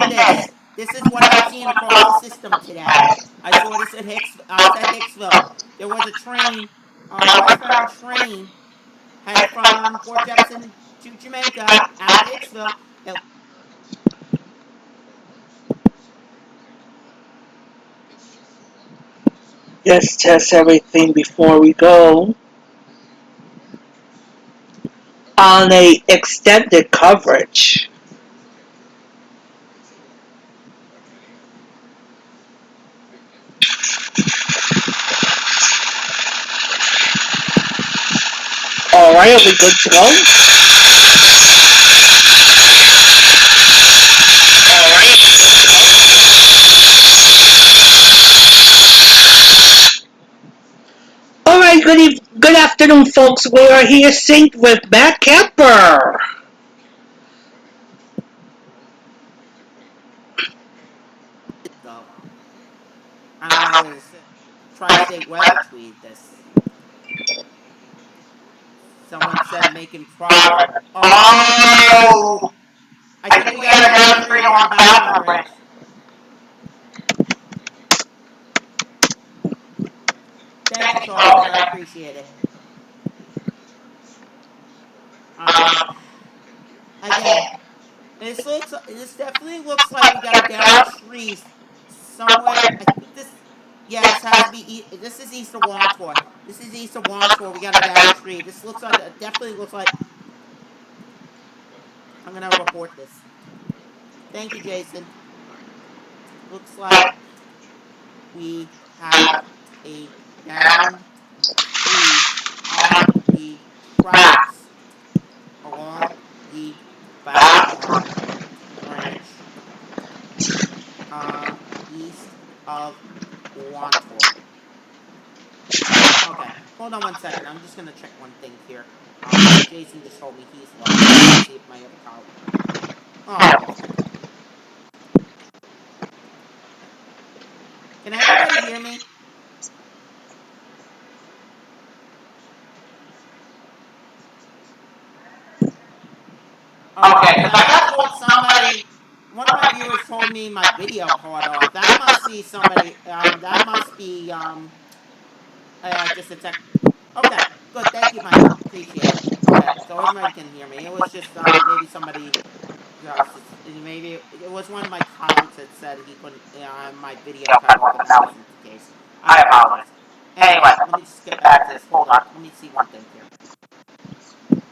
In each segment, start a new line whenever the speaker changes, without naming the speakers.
this. This is what I've seen across the system today. I saw this at I was at Hicksville. There was a train, westbound train, headed from Port Jefferson to Jamaica out of Hicksville. It
Let's test everything before we go on a extended coverage. All right, are we good to go? All right, good afternoon, folks. We are here synced with Matt Kemper.
though. I don't know what it said. Tri-state weather tweeted this. Someone said making progress. Oh! I think we got a down tree along the Babylon Bridge. Thank you, Charles. I appreciate it. Um, again, this definitely looks like we got a downed tree somewhere. I think this, yeah, this has to be, this is east of Wantor. This is east of Wantor. We got a downed tree. This looks like, it definitely looks like, I'm going to report this. Thank you, Jason. Looks like we have a downed tree on the tracks along the Babylon Branch, east of Wantor. Okay, hold on one second. I'm just gonna check one thing here. Jason just told me he's live. Let's see if my other colleague. Oh, one second. Can everybody hear me? Okay, because I got told somebody, one of my viewers told me my video caught off. That must be somebody, that must be, just a tech. Okay, good. Thank you, Mike. Appreciate it. Okay, so everybody can hear me. It was just, maybe somebody, maybe it was one of my colleagues that said he couldn't, my video cut off, but that wasn't the case. I apologize. Anyway, let me just get back to this. Hold on. Let me see one thing here.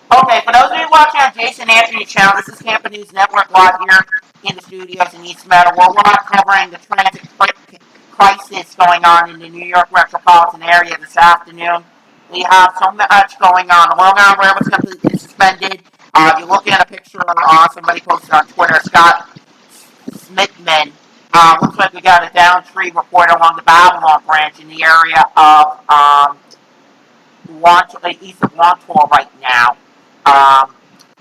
Okay, for those of you watching on Jason Anthony's channel, this is Tampa News Network live here in the studios in East Meadow. We're live covering the transit crisis going on in the New York metropolitan area this afternoon. We have so much going on. The Long Island Railroad was completely suspended. You're looking at a picture somebody posted on Twitter, Scott Smithman. Looks like we got a down tree report along the Babylon branch in the area of east of Wantor right now.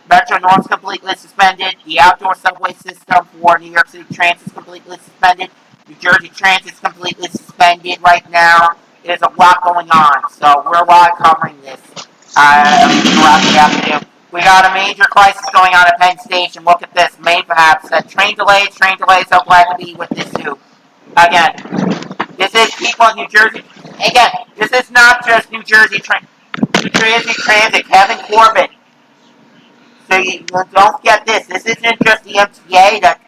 Metro North's completely suspended. The outdoor subway system for New York City Transit is completely suspended. New Jersey Transit is completely suspended right now. There's a lot going on, so we're live covering this throughout the afternoon. We got a major crisis going on at Penn Station. Look at this. Mayfab said train delays. So glad to be with this too. Again, this is people in New Jersey. Again, this is not just New Jersey Transit. Kevin Corbett. So you don't get this. This isn't just the MTA that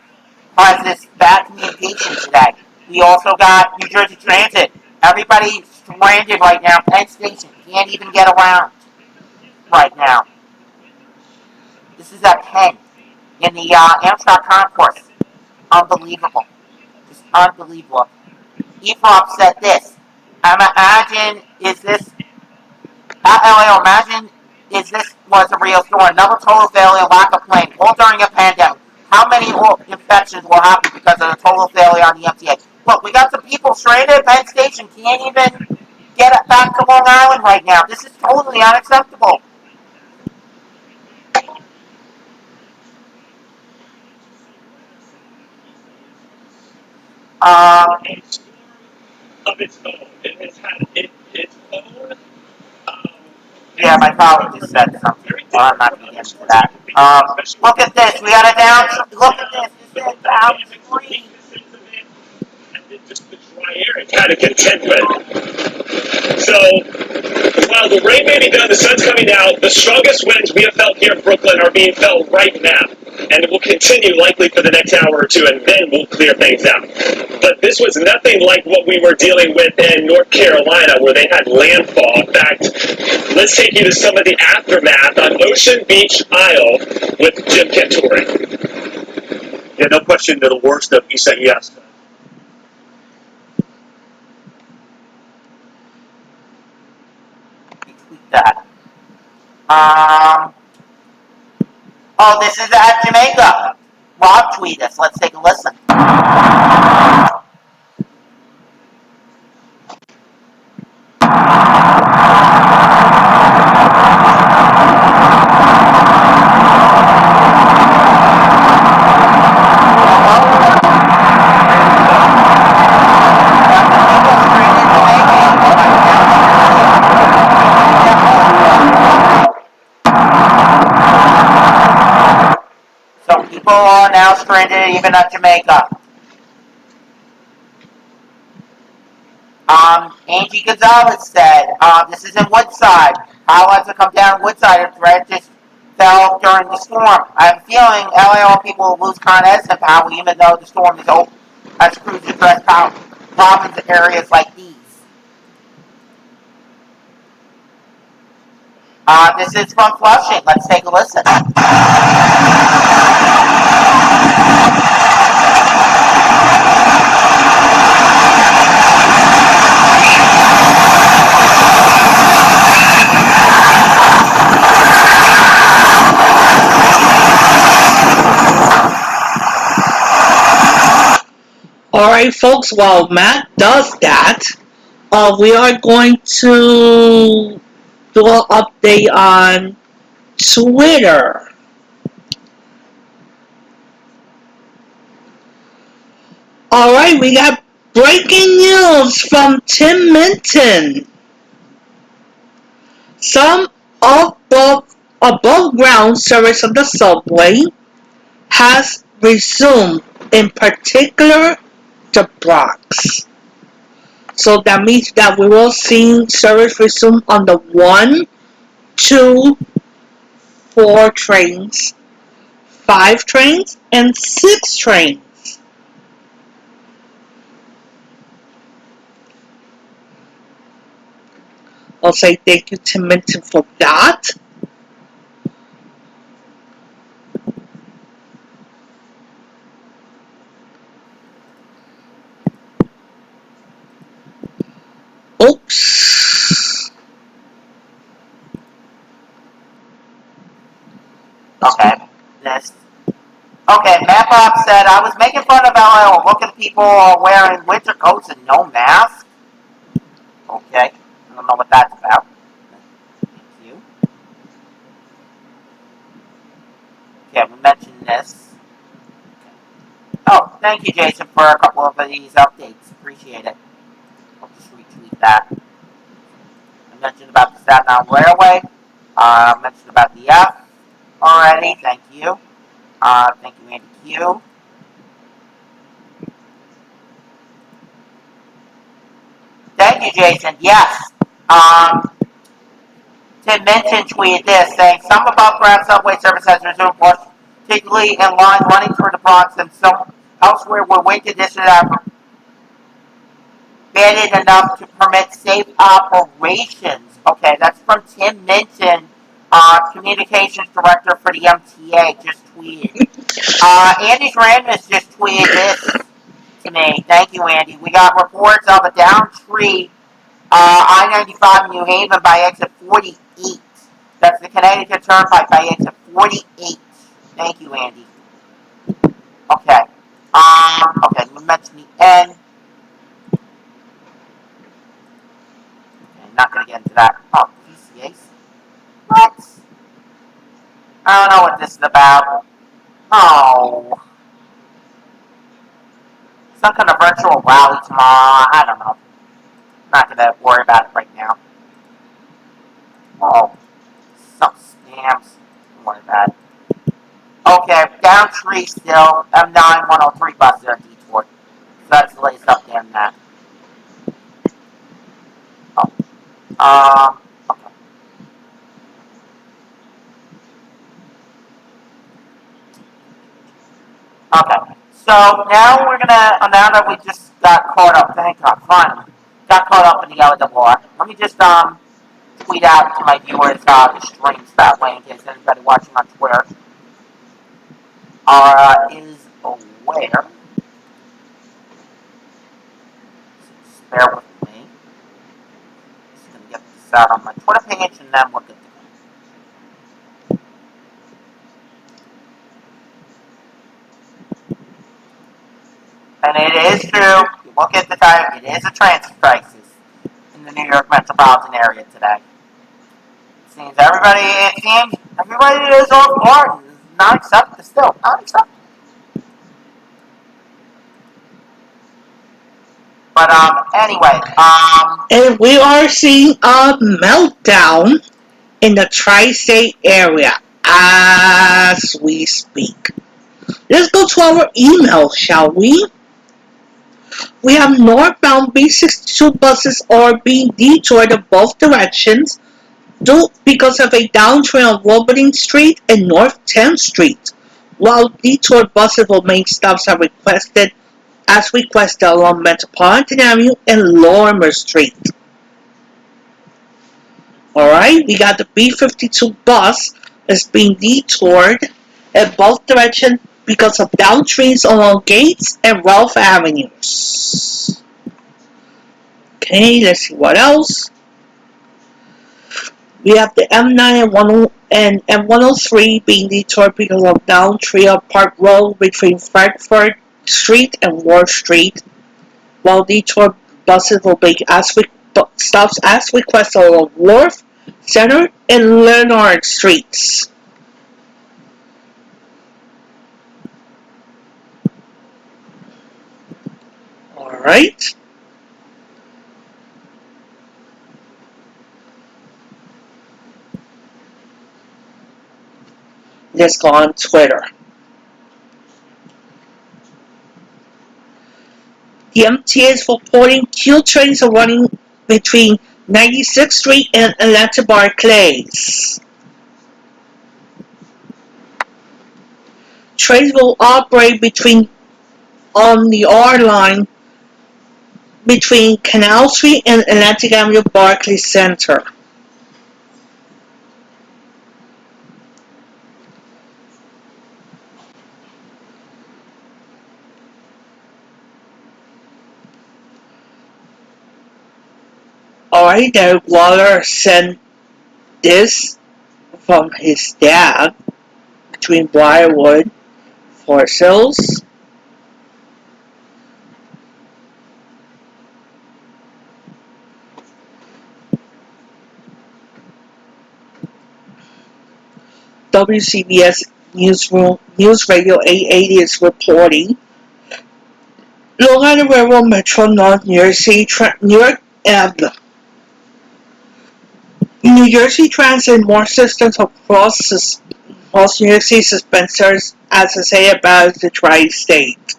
has this bad communication today. We also got New Jersey Transit. Everybody's stranded right now. Penn Station can't even get around right now. This is at Penn in the Amtrak concourse. Unbelievable. Just unbelievable. Efrop said this. Imagine is this was a real story. Another total failure, lack of planning, all during a pandemic. How many infections will happen because of the total failure on the MTA? Look, we got some people stranded at Penn Station, can't even get back to Long Island right now. This is totally unacceptable. Yeah, my colleague just said something. Well, I'm not going to get into that. Look at this. We got a down. Look at this. downstream.
Just the dry air and kind of contentment. So, while the rain may be done, the sun's coming out, the strongest winds we have felt here in Brooklyn are being felt right now. And it will continue likely for the next hour or two, and then we'll clear things out. But this was nothing like what we were dealing with in North Carolina, where they had landfall. In fact, let's take you to some of the aftermath on Ocean Beach Isle with Jim Cantore.
Yeah, no question, they're the worst of Isaias.
Retweet that. Oh, this is at Jamaica. Rob tweeted us. Let's take a listen. So people are now stranded even at Jamaica. Angie Gonzalez said, this is in Woodside. How has to come down Woodside if threat just fell during the storm? I have a feeling LAL people will lose Con Edison power even though the storm is over as crews address problems in areas like these. This is from Flushing. Let's take a listen.
Alright, folks, while Matt does that, we are going to do an update on Twitter. Alright, we got breaking news from Tim Minton. Some above ground service of the subway has resumed, in particular the Bronx. So that means that we will see service resume on the 1, 2, 4 trains, 5 trains, and 6 trains. I'll say thank you to Minton for that. Oops.
Okay. This. Okay, Matt Bob said, I was making fun of LL. Look at people wearing winter coats and no mask. Okay. I don't know what that's about. Thank you. Okay, we mentioned this. Oh, thank you, Jason, for a couple of these updates. Appreciate it. I'll just retweet that. I mentioned about the Staten Island Railway. I mentioned about the F already. Thank you. Thank you, Andy Q. Thank you, Jason. Yes. Tim Minton tweeted this, saying some above ground subway service has resumed, particularly in line running through the Bronx and some elsewhere where wind conditions are bad enough to permit safe operations. Okay, that's from Tim Minton, communications director for the MTA, just tweeted. Andy Ranmus just tweeted this to me. Thank you, Andy. We got reports of a down tree, I-95 in New Haven by exit 48. That's the Connecticut Turnpike by exit 48. Thank you, Andy. Okay. Okay, we mentioned the N. Not going to get into that. Oh, PCAs? What? I don't know what this is about. Oh. Some kind of virtual rally tomorrow. I don't know. Not going to worry about it right now. Oh. Some scams. Don't worry about it. Okay, down 103 still. M9, 103 buses are detoured. So that's the latest update on that. Okay. Okay. So now we're gonna, now that we just got caught up, thank God, finally, got caught up in the LWR. Let me just tweet out to my viewers the streams that way in case anybody watching on Twitter is aware. Just bear with me. Just gonna get this out on my Twitter page and then we'll get to it. And it is true, you look at the time, it is a transit crisis in the New York metropolitan area today. It seems everybody is off guard. Not accepted still. Not accepted. But anyway,
And we are seeing a meltdown in the tri-state area as we speak. Let's go to our email, shall we? We have northbound B62 buses are being detoured in both directions due because of a downtrain on Wilberding Street and North 10th Street, while detoured buses will make stops as requested along Metropolitan Avenue and Lorimer Street. Alright, we got the B52 bus is being detoured in both directions because of downtrains along Gates and Ralph Avenues. Okay, let's see what else. We have the M9 and M103 being detoured because of downtrain Park Road between Frankfurt Street and Ward Street, while detour buses will make stops as requested along Wharf, Center, and Leonard Streets. Alright. Let's go on Twitter. The MTA is reporting Q trains are running between 96th Street and Atlanta Barclays. Trains will operate on the R line between Canal Street and Atlantic Avenue Barclays Center. Alright, Derek Waller sent this from his dad between Briarwood, Forest Hills. WCBS News Radio 880 is reporting Long Island Railroad Metro North New Jersey New Jersey Transit and more systems across New Jersey suspenders as I say about the tri-state.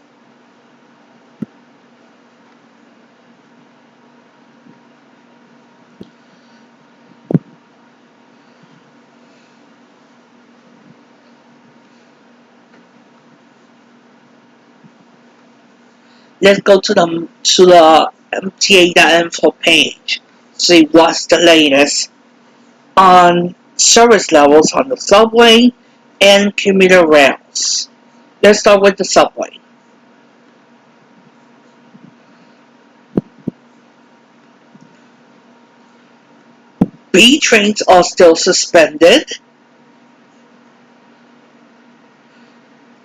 Let's go to the MTA.info page. See what's the latest on service levels on the subway and commuter rails. Let's start with the subway. B trains are still suspended.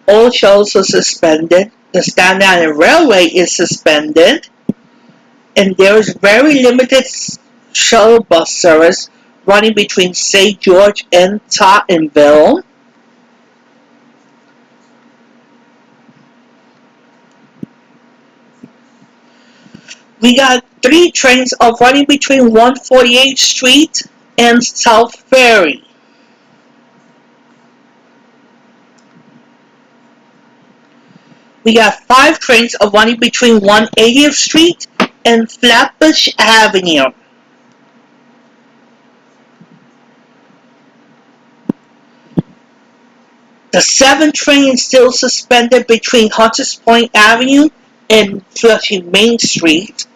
All shuttles are suspended. The Staten Island Railway is suspended. And there is very limited shuttle bus service running between St. George and Tottenville. We got 3 trains of running between 148th Street and South Ferry. We got 5 trains running between 180th Street and Flatbush Avenue. The 7th train is still suspended between Hunters Point Avenue and Flushing Main Street.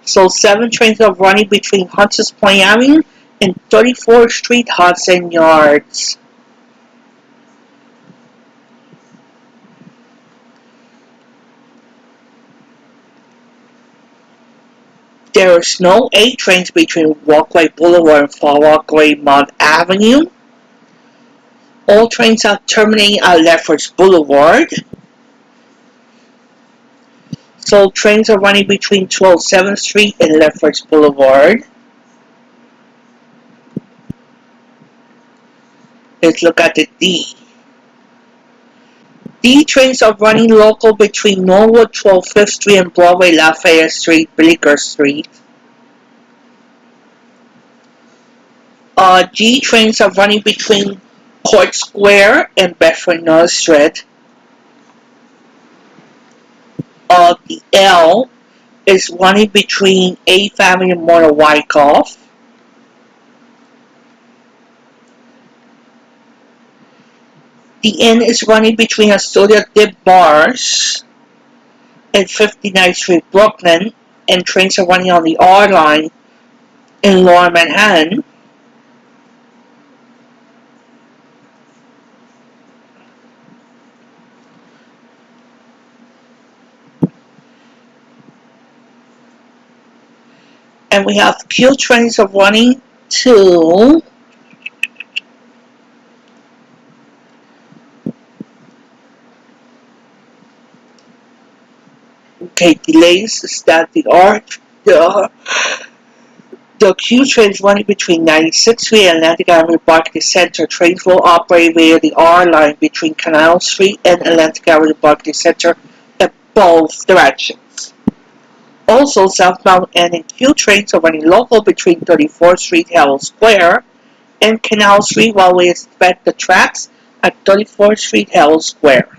So 7 trains are running between Hunters Point Avenue and 34th Street, Hudson Yards. There is no 8 trains between Walkway Boulevard and Far Walkway Mount Avenue. All trains are terminating at Lefferts Boulevard. So trains are running between 12th Street and Lefferts Boulevard. Let's look at the D. D trains are running local between Norwood 12th Street and Broadway Lafayette Street, Bleecker Street. G trains are running between Court Square and Bedford Nostrand. The L is running between 8th Avenue and Mona Wyckoff. The N is running between Astoria Dip Bars and 59th Street, Brooklyn, and trains are running on the R line in Lower Manhattan. And we have Q trains are running to delays is that the Q train is running between 96th Street and Atlantic Avenue Barclays Center. Trains will operate via the R line between Canal Street and Atlantic Avenue Barclays Center in both directions. Also, southbound N and Q trains are running local between 34th Street, Herald Square, and Canal Street while we inspect the tracks at 34th Street, Herald Square.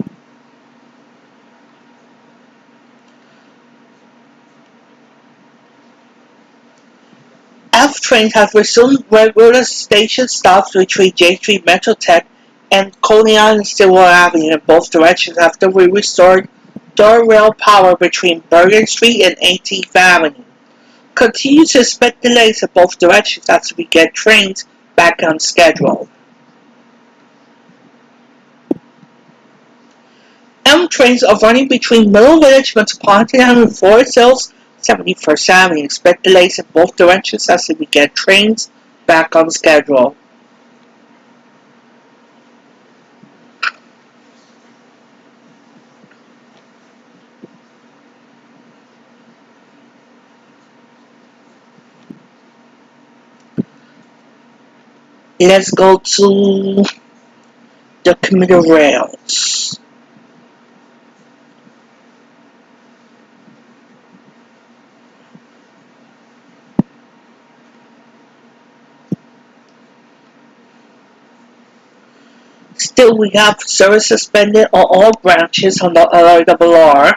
F trains have resumed regular station stops between J Street Metrotech and Coney Island Stillwell Avenue in both directions after we restored third rail power between Bergen Street and 18th Avenue. Continue to expect delays in both directions as we get trains back on schedule. M trains are running between Middle Village, Metropolitan Avenue, and Forest Hills, 71st Avenue. Expect delays in both directions as we get trains back on schedule. Let's go to the commuter rails. Still, we have service suspended on all branches on the LRRR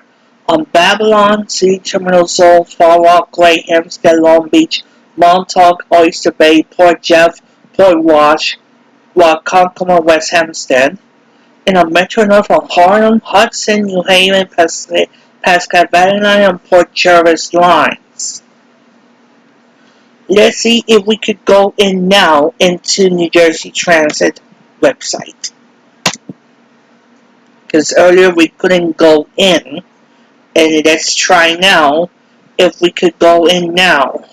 on Babylon, City Terminal Zone, Far Rockaway, Hempstead, Long Beach, Montauk, Oyster Bay, Port Jeff, Port Wash, Waconcoma, West Hempstead, and on Metro North on Harlem, Hudson, New Haven, Pascagoula, and Port Jervis lines. Let's see if we could go in now into New Jersey Transit website. Because earlier we couldn't go in. And let's try now if we could go in now.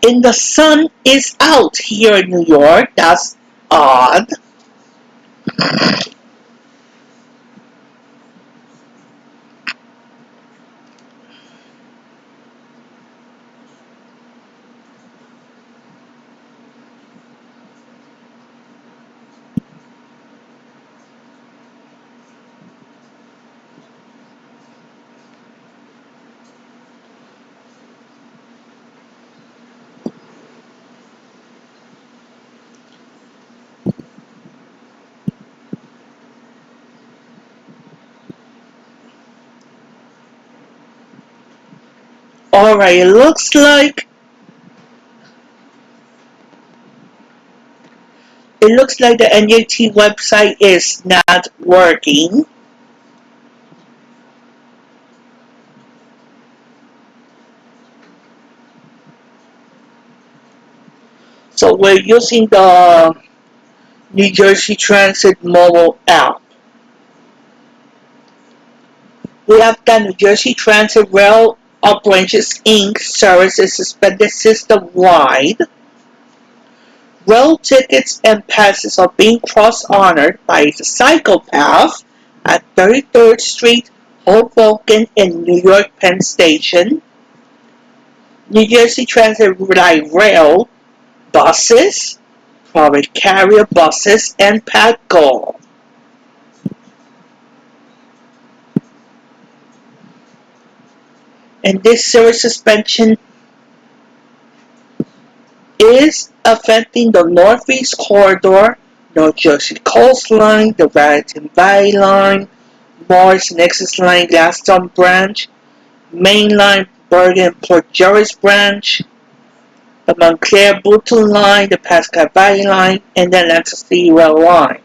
And the sun is out here in New York. That's odd. Alright, it looks like the NJT website is not working. So we're using the New Jersey Transit mobile app. We have the New Jersey Transit Rail Operations Inc. service is suspended system-wide. Rail tickets and passes are being cross-honored by the psychopath at 33rd Street, Hoboken, in New York Penn Station. New Jersey Transit Light Rail buses, private carrier buses, and Patco. And this service suspension is affecting the Northeast Corridor, North Jersey Coastline, the Raritan Valley Line, Morris Nexus Line Gladstone Branch, Main Line Bergen Port Jervis Branch, the Montclair Booton Line, the Pascagoula Valley Line, and the Atlantic City Rail Line.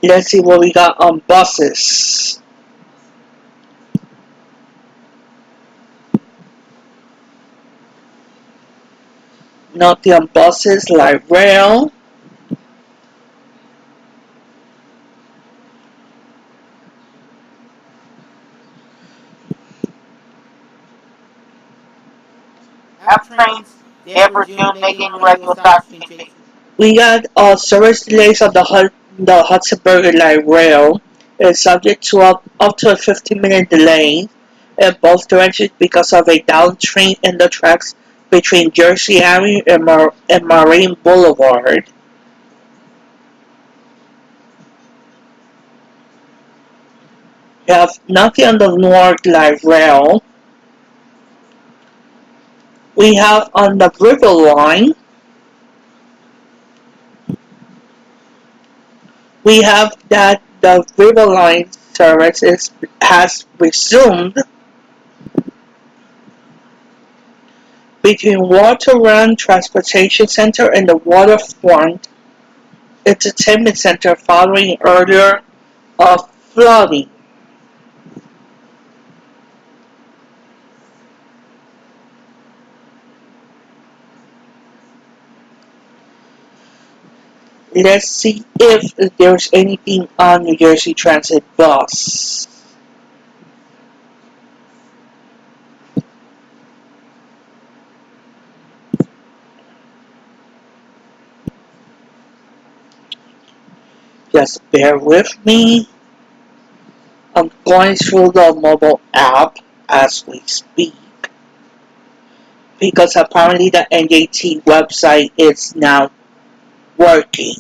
Let's see what we got on buses. Nothing on buses, light rail.
F trains, they have resumed making regular stops between stations.
We got service delays on the Hudsonburg Light Rail. It's subject to up to a 15-minute delay in both directions because of a down train in the tracks between Jersey Avenue and Marine Boulevard. We have nothing on the North Light Rail. We have on the River Line. We have that the River Line service has resumed between Water Run Transportation Center and the Waterfront Entertainment Center following earlier flooding. Let's see if there's anything on New Jersey Transit bus. Just bear with me. I'm going through the mobile app as we speak because apparently the NJT website is now working.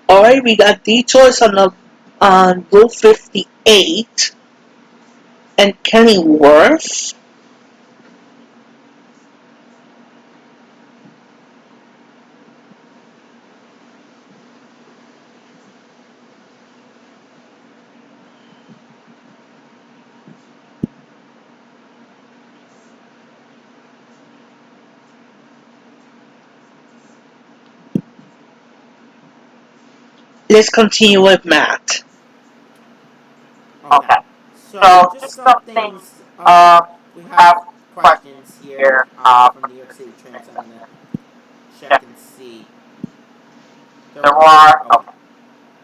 Alright, we got detours on Route 58 and Kenilworth. Let's continue with Matt.
Okay. So just some things. We have questions here from New York City Trends. I'm gonna check and see. There are. Okay.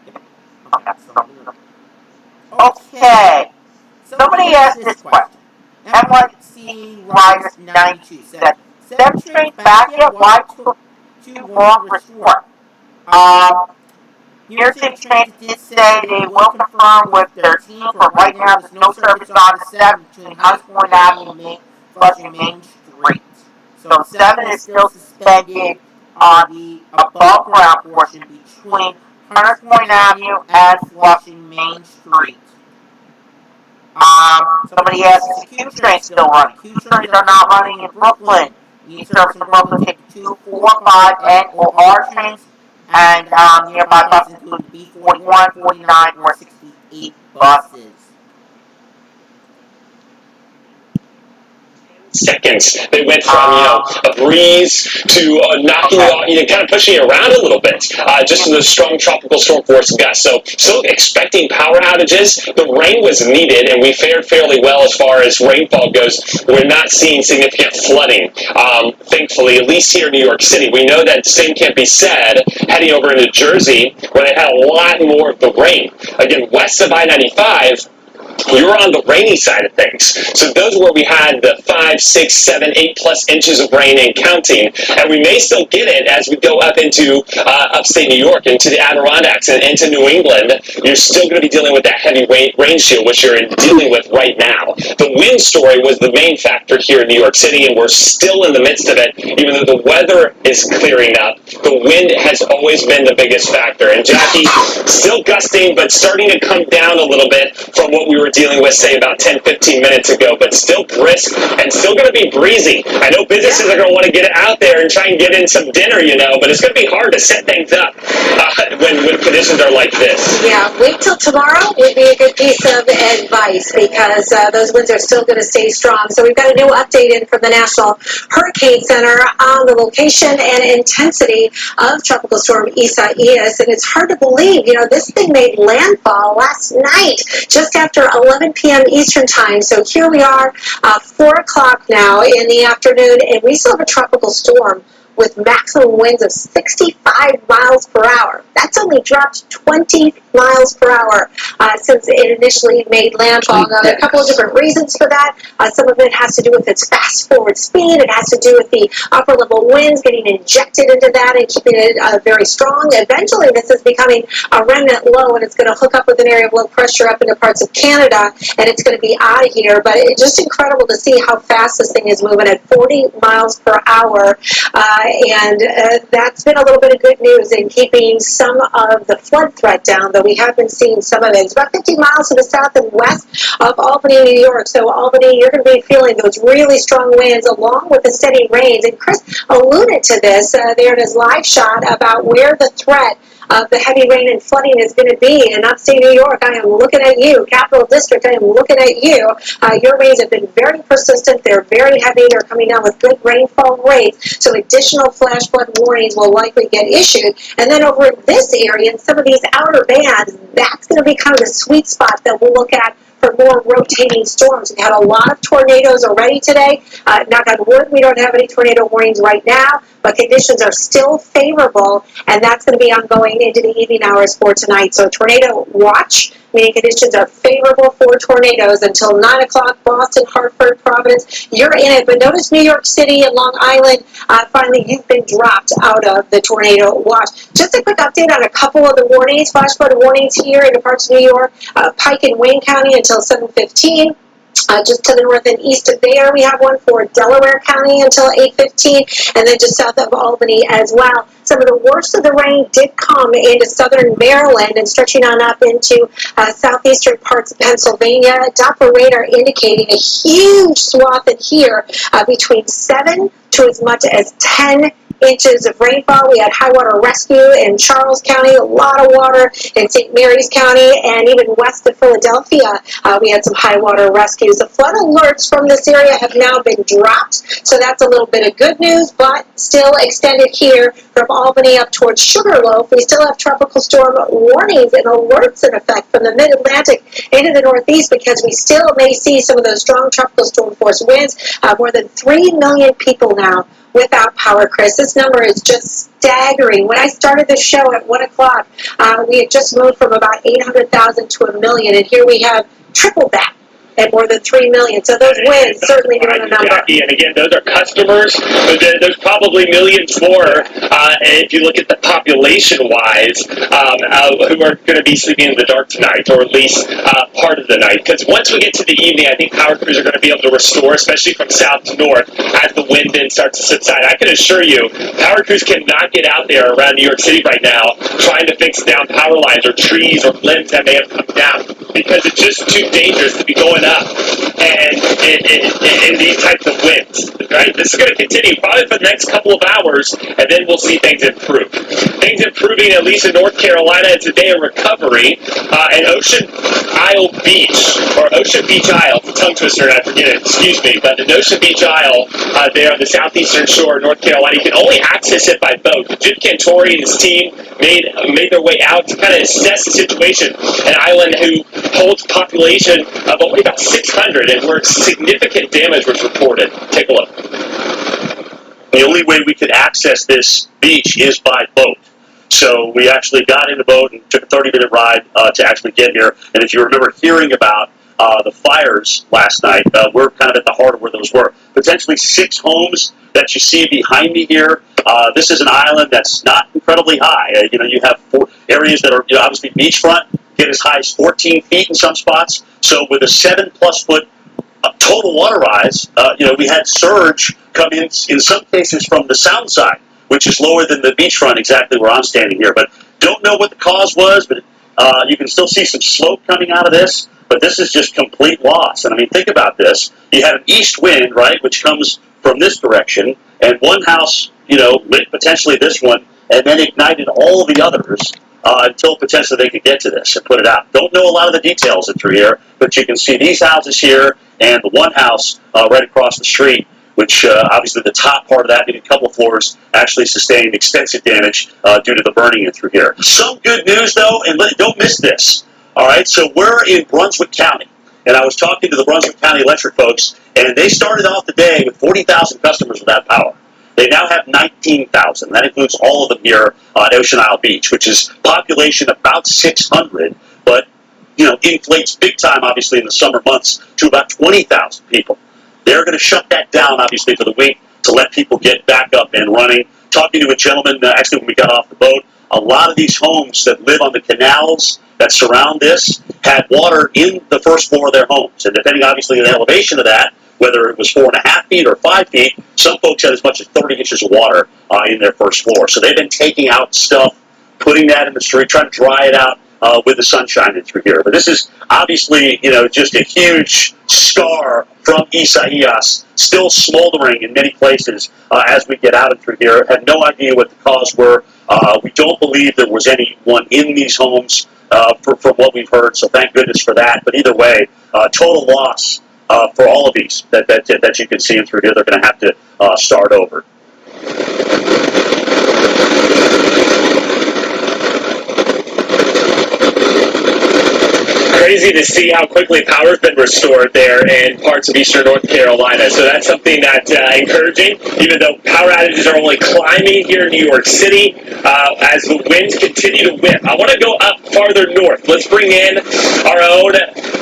Yep. Okay. Okay. Somebody asked this question. NYC Riders 92 said 7 trains back yet? Why took too long to restore? New York City Transit did say they will confirm with their team, but right now there's no service on the 7 between Hunts Point Avenue and Flushing Main Street. So 7 is still suspended on the above ground portion between Hunters Point Avenue and Flushing Main Street. Somebody asked, is the Q train still running? Q trains are not running in Brooklyn. Each service in Brooklyn take 2, 4, 5, and or R trains, and nearby buses include B41, 49, or 68 buses.
Seconds. They went from, a breeze to knocking you off, kind of pushing you around a little bit, just in the strong tropical storm force gusts. So, still expecting power outages. The rain was needed, and we fared fairly well as far as rainfall goes. We're not seeing significant flooding, thankfully, at least here in New York City. We know that the same can't be said heading over into Jersey, where they had a lot more of the rain. Again, west of I-95, you're on the rainy side of things. So those where we had the 5, 6, 7, 8 plus inches of rain and counting, and we may still get it as we go up into upstate New York, into the Adirondacks, and into New England. You're still going to be dealing with that heavy rain shield, which you're dealing with right now. The wind story was the main factor here in New York City, and we're still in the midst of it. Even though the weather is clearing up, the wind has always been the biggest factor. And Jackie, still gusting, but starting to come down a little bit from what we were dealing with, say, about 10, 15 minutes ago, but still brisk and still going to be breezy. I know businesses are going to want to get out there and try and get in some dinner, but it's going to be hard to set things up when conditions are like this.
Yeah, wait till tomorrow would be a good piece of advice, because those winds are still going to stay strong. So we've got a new update in from the National Hurricane Center on the location and intensity of Tropical Storm Isaias, and it's hard to believe, this thing made landfall last night, just after 11 p.m. Eastern Time. So here we are, 4 o'clock now in the afternoon, and we still have a tropical storm with maximum winds of 65 miles per hour. That's only dropped 20 miles per hour since it initially made landfall. Now, there are a couple of different reasons for that. Some of it has to do with its fast forward speed. It has to do with the upper level winds getting injected into that and keeping it very strong. Eventually, this is becoming a remnant low, and it's going to hook up with an area of low pressure up into parts of Canada, and it's going to be out of here. But it's just incredible to see how fast this thing is moving at 40 miles per hour. And that's been a little bit of good news in keeping some of the flood threat down, though we have been seeing some of it. It's about 50 miles to the south and west of Albany, New York. So Albany, you're going to be feeling those really strong winds along with the steady rains. And Chris alluded to this there in his live shot about where the threat of the heavy rain and flooding is going to be in upstate New York. I am looking at you. Capital District, I am looking at you. Your rains have been very persistent. They're very heavy. They're coming down with good rainfall rates. So additional flash flood warnings will likely get issued. And then over in this area, in some of these outer bands, that's going to be kind of the sweet spot that we'll look at for more rotating storms. We had a lot of tornadoes already today. Knock on wood, we don't have any tornado warnings right now, but conditions are still favorable, and that's going to be ongoing into the evening hours for tonight. So tornado watch, meaning conditions are favorable for tornadoes until 9 o'clock. Boston, Hartford, Providence, you're in it. But notice New York City and Long Island, finally you've been dropped out of the tornado watch. Just a quick update on a couple of the warnings, flash flood warnings here in the parts of New York, Pike and Wayne County until 7:15. Just to the north and east of there, we have one for Delaware County until 8:15, and then just south of Albany as well. Some of the worst of the rain did come into southern Maryland and stretching on up into southeastern parts of Pennsylvania. Doppler radar indicating a huge swath in here between 7 to as much as 10 inches of rainfall. We had high water rescue in Charles County, a lot of water in St. Mary's County, and even west of Philadelphia, we had some high water rescues. The flood alerts from this area have now been dropped, so that's a little bit of good news, but still extended here from Albany up towards Sugarloaf. We still have tropical storm warnings and alerts in effect from the mid-Atlantic into the northeast, because we still may see some of those strong tropical storm force winds. More than 3 million people now without power, Chris. This number is just staggering. When I started the show at 1 o'clock, we had just moved from about 800,000 to 1 million, and here we have triple that and more than 3 million. So those winds certainly doing a number.
Jackie, and again, those are customers, but there's probably millions more if you look at the population-wise who are going to be sleeping in the dark tonight, or at least part of the night. Because once we get to the evening, I think power crews are going to be able to restore, especially from south to north, as the wind then starts to subside. I can assure you, power crews cannot get out there around New York City right now trying to fix down power lines or trees or limbs that may have come down, because it's just too dangerous to be going up and in these types of winds. Right? This is going to continue probably for the next couple of hours, and then we'll see things improve. Things improving, at least in North Carolina. It's a day of recovery. And Ocean Isle Beach, or Ocean Beach Isle, it's a tongue twister, and I forget it, excuse me, but in Ocean Beach Isle, there on the southeastern shore of North Carolina, you can only access it by boat. Jim Cantori and his team made their way out to kind of assess the situation. An island who holds a population of only about 600, and where significant damage was reported. Take a look.
The only way we could access this beach is by boat. So we actually got in the boat and took a 30-minute ride to actually get here. And if you remember hearing about the fires last night, we're kind of at the heart of where those were. Potentially 6 homes that you see behind me here. This is an island that's not incredibly high. You have 4 areas that are obviously beachfront, get as high as 14 feet in some spots. So with a 7+ foot total water rise, we had surge come in some cases from the sound side, which is lower than the beachfront, exactly where I'm standing here. But don't know what the cause was, but you can still see some slope coming out of this. But this is just complete loss. And I mean, think about this. You have an east wind, right, which comes from this direction, and one house, lit potentially this one, and then ignited all the others until potentially they could get to this and put it out. Don't know a lot of the details that through here, but you can see these houses here and the one house right across the street, which obviously the top part of that, maybe a couple of floors, actually sustained extensive damage due to the burning in through here. Some good news, though, and don't miss this. All right, so we're in Brunswick County, and I was talking to the Brunswick County Electric folks, and they started off the day with 40,000 customers without power. They now have 19,000. That includes all of them here on Ocean Isle Beach, which is population about 600, but inflates big time, obviously, in the summer months to about 20,000 people. They're going to shut that down, obviously, for the week to let people get back up and running. Talking to a gentleman, actually, when we got off the boat, a lot of these homes that live on the canals that surround this had water in the first floor of their homes. And depending, obviously, on the elevation of that, whether it was 4.5 feet or 5 feet, some folks had as much as 30 inches of water in their first floor. So they've been taking out stuff, putting that in the street, trying to dry it out with the sun shining through here. But this is obviously, just a huge scar from Isaias, still smoldering in many places as we get out and through here. Have no idea what the cause were. We don't believe there was anyone in these homes from what we've heard, so thank goodness for that. But either way, total loss for all of these that you can see through here. They're going to have to start over.
Crazy to see how quickly power's been restored there in parts of eastern North Carolina. So that's something that's encouraging, even though power outages are only climbing here in New York City as the winds continue to whip. I want to go up farther north. Let's bring in our own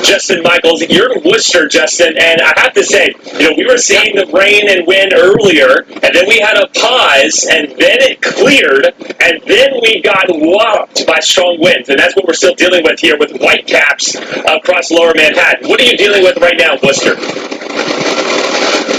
Justin Michaels. You're in Worcester, Justin, and I have to say, we were seeing the rain and wind earlier, and then we had a pause, and then it cleared, and then we got whopped by strong winds, and that's what we're still dealing with here with whitecaps across lower Manhattan. What are you dealing with right now, Worcester?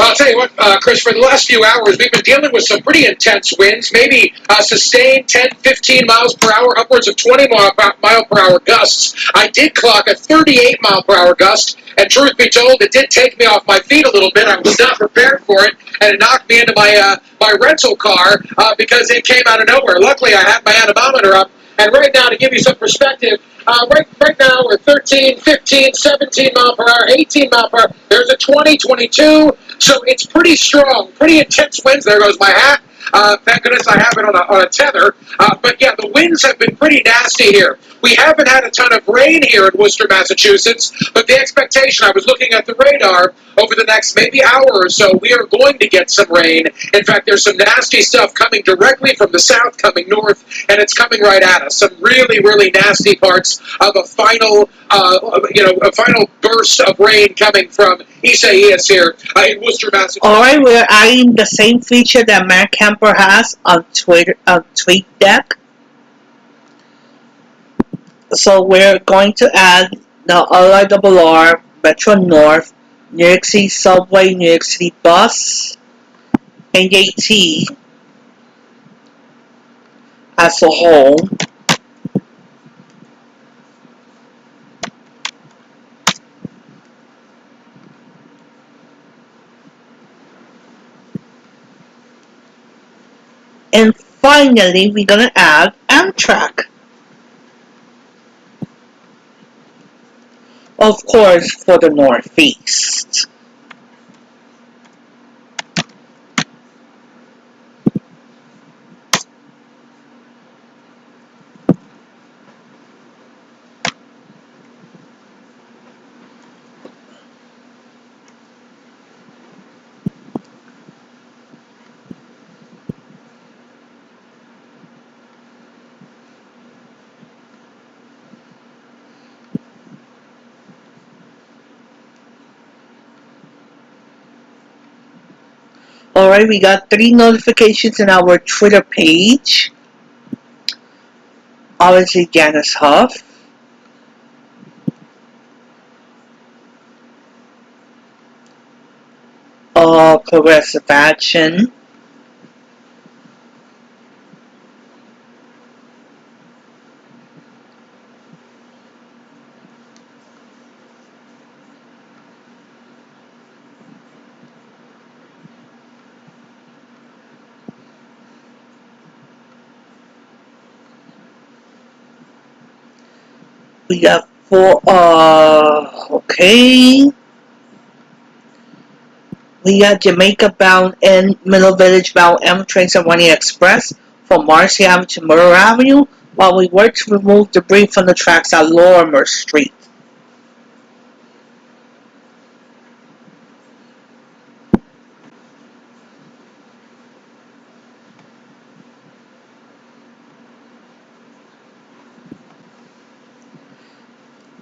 I'll tell you what, Chris, for the last few hours, we've been dealing with some pretty intense winds, maybe sustained 10, 15 miles per hour, upwards of 20 mile per hour gusts. I did clock a 38 mile per hour gust, and truth be told, it did take me off my feet a little bit. I was not prepared for it, and it knocked me into my rental car because it came out of nowhere. Luckily, I had my anemometer up, and right now, to give you some perspective, right now we're 13, 15, 17 mile per hour, 18 mile per hour. There's a 20, 22. So it's pretty strong, pretty intense winds. There goes my hat. Thank goodness I have it on a tether. But yeah, the winds have been pretty nasty here. We haven't had a ton of rain here in Worcester, Massachusetts, but the expectation, I was looking at the radar, over the next maybe hour or so, we are going to get some rain. In fact, there's some nasty stuff coming directly from the south, coming north, and it's coming right at us. Some really, really nasty parts of a final, a final burst of rain coming from Isaias here in Worcester, Massachusetts.
All right, we're adding the same feature that Matt Camper has on Twitter, on TweetDeck. So we're going to add the LIRR, Metro North, New York City Subway, New York City Bus, NJT as a whole. And finally, we're going to add Amtrak. Of course, for the Northeast. Alright, we got 3 notifications in our Twitter page. Obviously, Janice Huff. Progressive Action. We got 4, okay. We got Jamaica bound and Middle Village bound M trains and running express from Marcy Avenue to Murray Avenue, while we work to remove debris from the tracks at Lorimer Street.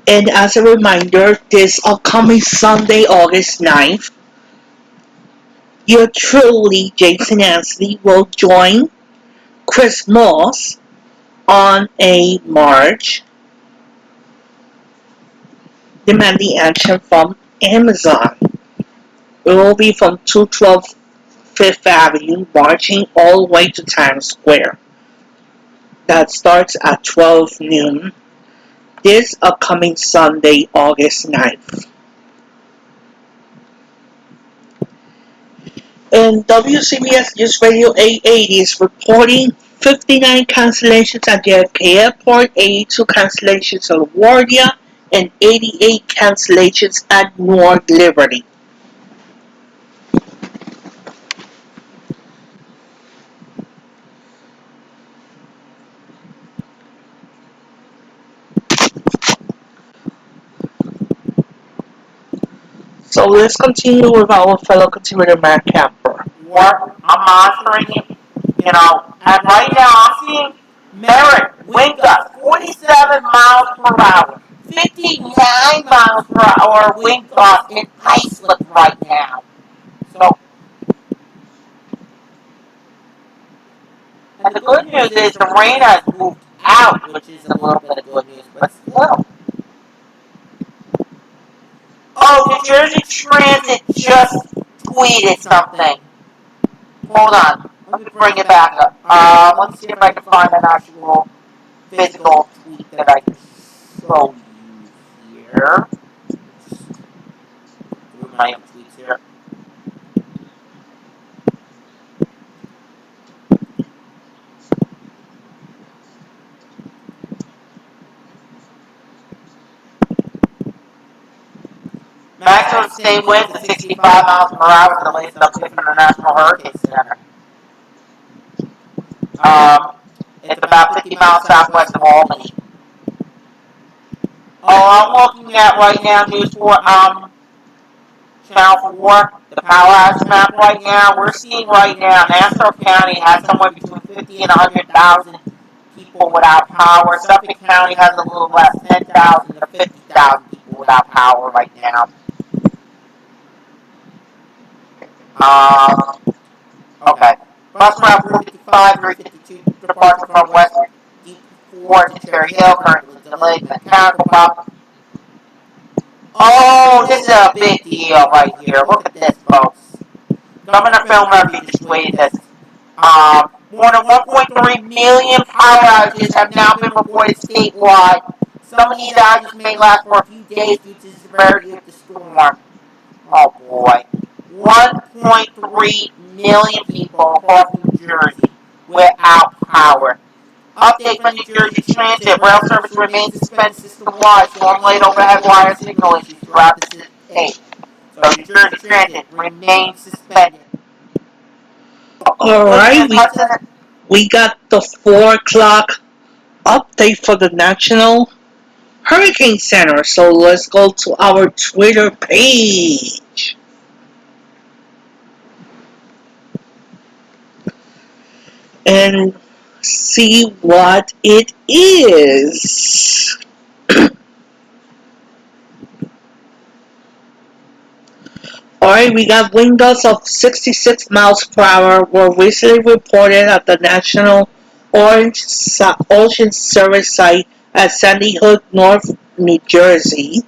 And as a reminder, this upcoming Sunday, August 9th, your truly, Jason Ansley, will join Chris Moss on a march demanding action from Amazon. It will be from 212 Fifth Avenue, marching all the way to Times Square. That starts at 12 noon this upcoming Sunday, August 9th. And WCBS News Radio 880 is reporting 59 cancellations at JFK Airport, 82 cancellations at LaGuardia, and 88 cancellations at Newark Liberty. So let's continue with our fellow contributor Matt Camper.
I'm monitoring it, and right now I'm seeing Merritt wind gusts 47 miles per hour, 59 miles per hour wind gusts in Islip right now. So, and the good news is the rain has moved out, which is a little bit of good news, but still. Oh, New Jersey Transit just tweeted something. Hold on. Let me bring it back up. Let me see if I can find an actual physical tweet that I can show you here. Just through my tweets here. Maximum sustained winds of 65 miles per hour in the latest update from the National Hurricane Center. It's about 50 miles southwest of Albany. I'm looking at right now News 4, Channel 4, the powerhouse map right now. We're seeing right now Nassau County has somewhere between 50 and 100,000 people without power. Suffolk County has a little less, 10,000 to 50,000 people without power right now. Okay. Bus route 455, 352 departure from West D4 to Cherry Hill, currently delayed mechanical problem. Oh, this is a big deal right here. Look at this, folks. Governor Phil Murphy just tweeted this. More than 1.3 million power outages have now been reported statewide. Some of these outages may last for a few days due to the severity of the storm. Oh boy. 1.3 million people across New Jersey without power. Update from New Jersey Transit. Rail service remains suspended system-wide. Storm-laid overhead wire signal issues throughout the state. So New Jersey Transit remains suspended.
Alright, we got the 4 o'clock update for the National Hurricane Center. So let's go to our Twitter page. And see what it is. Alright, we got wind gusts of 66 miles per hour were recently reported at the National Ocean Service site at Sandy Hook, North New Jersey.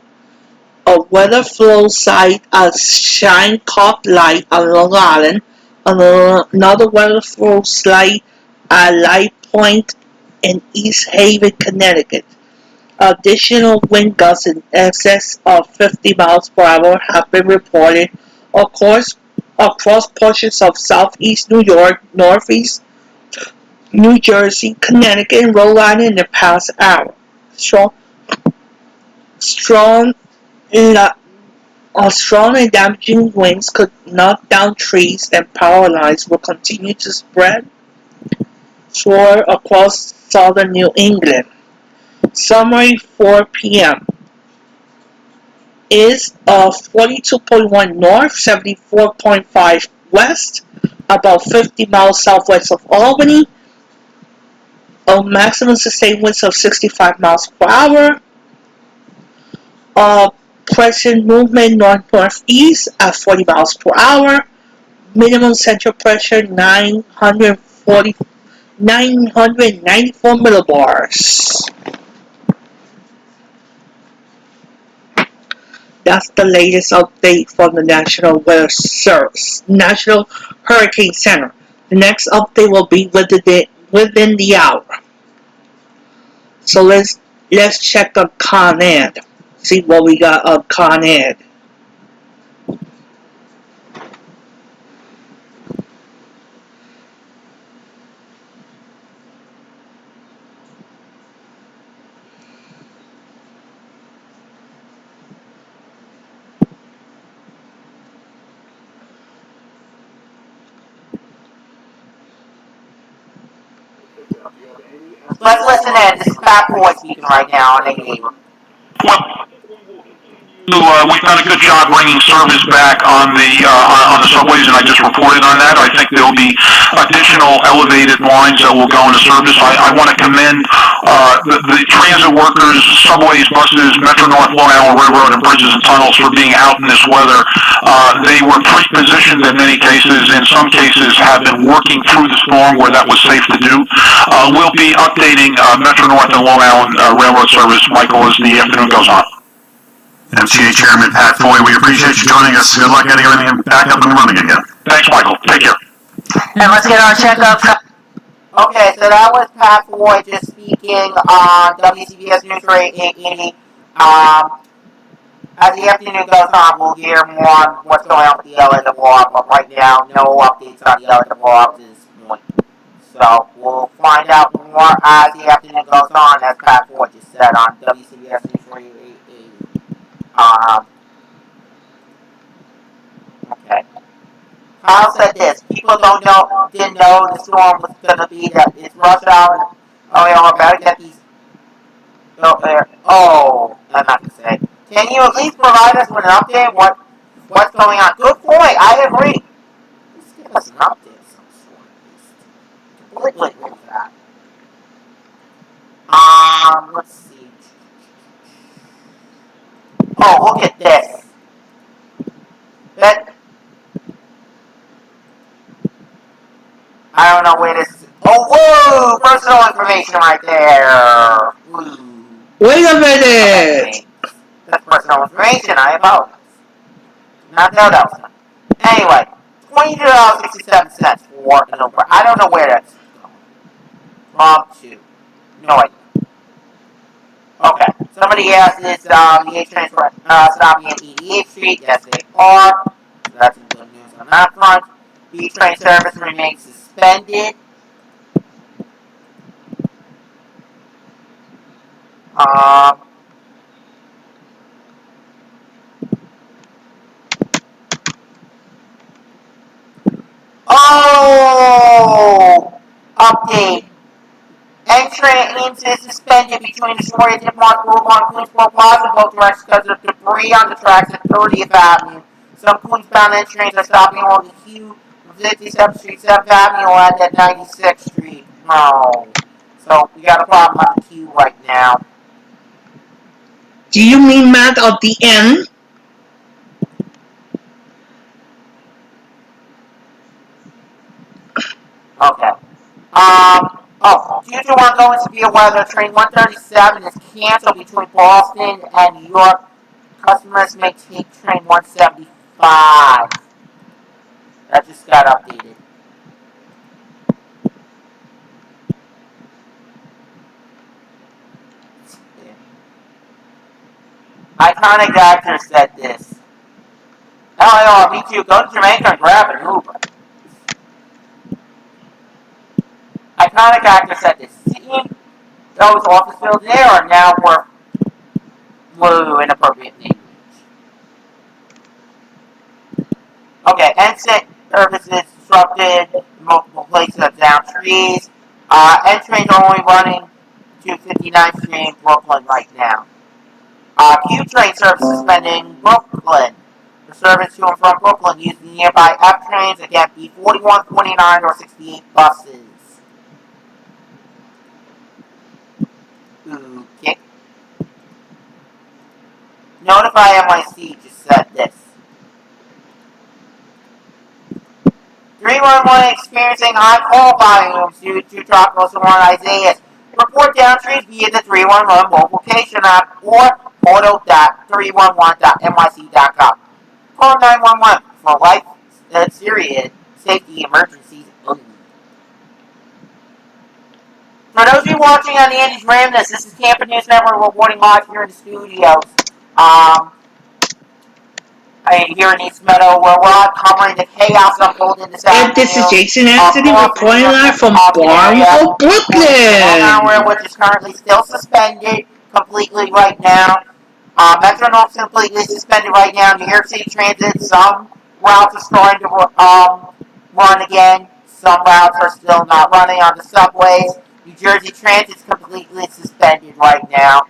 A weather flow site at Shinnecock Light on Long Island. Another weather flow site at Light Point in East Haven, Connecticut. Additional wind gusts in excess of 50 miles per hour have been reported across portions of southeast New York, northeast New Jersey, Connecticut, and Rhode Island in the past hour. Strong and damaging winds could knock down trees, and power lines will continue to spread across southern New England. Summary 4 p.m. is 42.1 north, 74.5 west, about 50 miles southwest of Albany. A maximum sustained winds of 65 miles per hour. Present movement north-northeast at 40 miles per hour. Minimum central pressure 994 millibars. That's the latest update from the National Weather Service, National Hurricane Center. The next update will be within the hour. So let's check on Con Ed. See what we got on Con Ed.
Let's listen in. This is Fat Boy speaking right now on 88.
We've done a good job bringing service back on the subways, and I just reported on that. I think there will be additional elevated lines that will go into service. I want to commend the transit workers, subways, buses, Metro North, Long Island Railroad, and bridges and tunnels for being out in this weather. They were pre-positioned in many cases. In some cases, have been working through the storm where that was safe to do. We'll be updating Metro North and Long Island Railroad service, Michael, as the afternoon goes on.
MTA Chairman Pat Foy, we appreciate you joining us. Good luck getting everything back up and running again.
Thanks, Michael. Take care.
And let's get our checkup. Okay, so that was Pat Foy just speaking on WCBS News Radio 880. As the afternoon goes on, we'll hear more on what's going on with the LA blog, but right now, no updates on the LA blog to this point. So we'll find out more as the afternoon goes on, as Pat Foy just said on WCBS News Radio 880. Okay. Kyle said this. People don't know didn't know the storm was going to be that it's rush hour. Oh, you know, I better get these. Oh, I'm not going to say. Can you at least provide us with an update? What's going on? Good point. I agree. Just give us an update of some sort. Completely agree with that. Let's see. Oh, look at this. That I don't know where this is. Oh, whoa! Personal information right there. Ooh.
Wait a
Okay,
minute.
that's personal information. I apologize. Not know that was not. Anyway, $22.67 for an Uber. I don't know where that's going. From to. No idea. Okay. Somebody asked, is the H train stopping at 88th Street? Yes, they are. So that's some good news on that front. B train service remains suspended. Um, oh! Update. Entrance is suspended between Astoria and Diplomat Boulevard and Queensboro Plaza, both directions because of debris on the tracks at 30th Avenue. Some Queensbound N trains are stopping along the Q from 57th Street, 7th Avenue, and at 96th Street. No. So we got a problem on the Q right now.
Do you mean Matt at the end?
Okay. Due to ongoing severe weather, train 137 is canceled between Boston and New York. Customers may take train 175. That just got updated. Iconic actor said this. Oh, me too. Go to Jamaica and grab an Uber. Iconic actor said this. See, those office buildings there are now worth inappropriate language. Okay, NSYNC services disrupted in multiple places of down trees. N trains are only running to 59th Street in Brooklyn right now. Q train service suspended in Brooklyn. The service to and from Brooklyn using nearby F trains, again, B41, 49, or 68 buses. Okay. Notify NYC just said this. 311 experiencing high call volumes due to tropical storm Isaias. Report down trees via the 311 mobile location app or portal.311.nyc.com. Call 911 for life, serious safety emergencies only. For those of you watching on the Andy's Ramness, this is Tampa News Network reporting live here in the studios. Here in East Meadow, where we're covering the chaos unfolding this afternoon.
And this is Jason Anthony reporting live from Barnwell, Brooklyn.
Which is currently still suspended completely right now. Metro North's completely suspended right now. New York City Transit, some routes are starting to run again. Some routes are still not running on the subways. New Jersey Transit's completely suspended right now.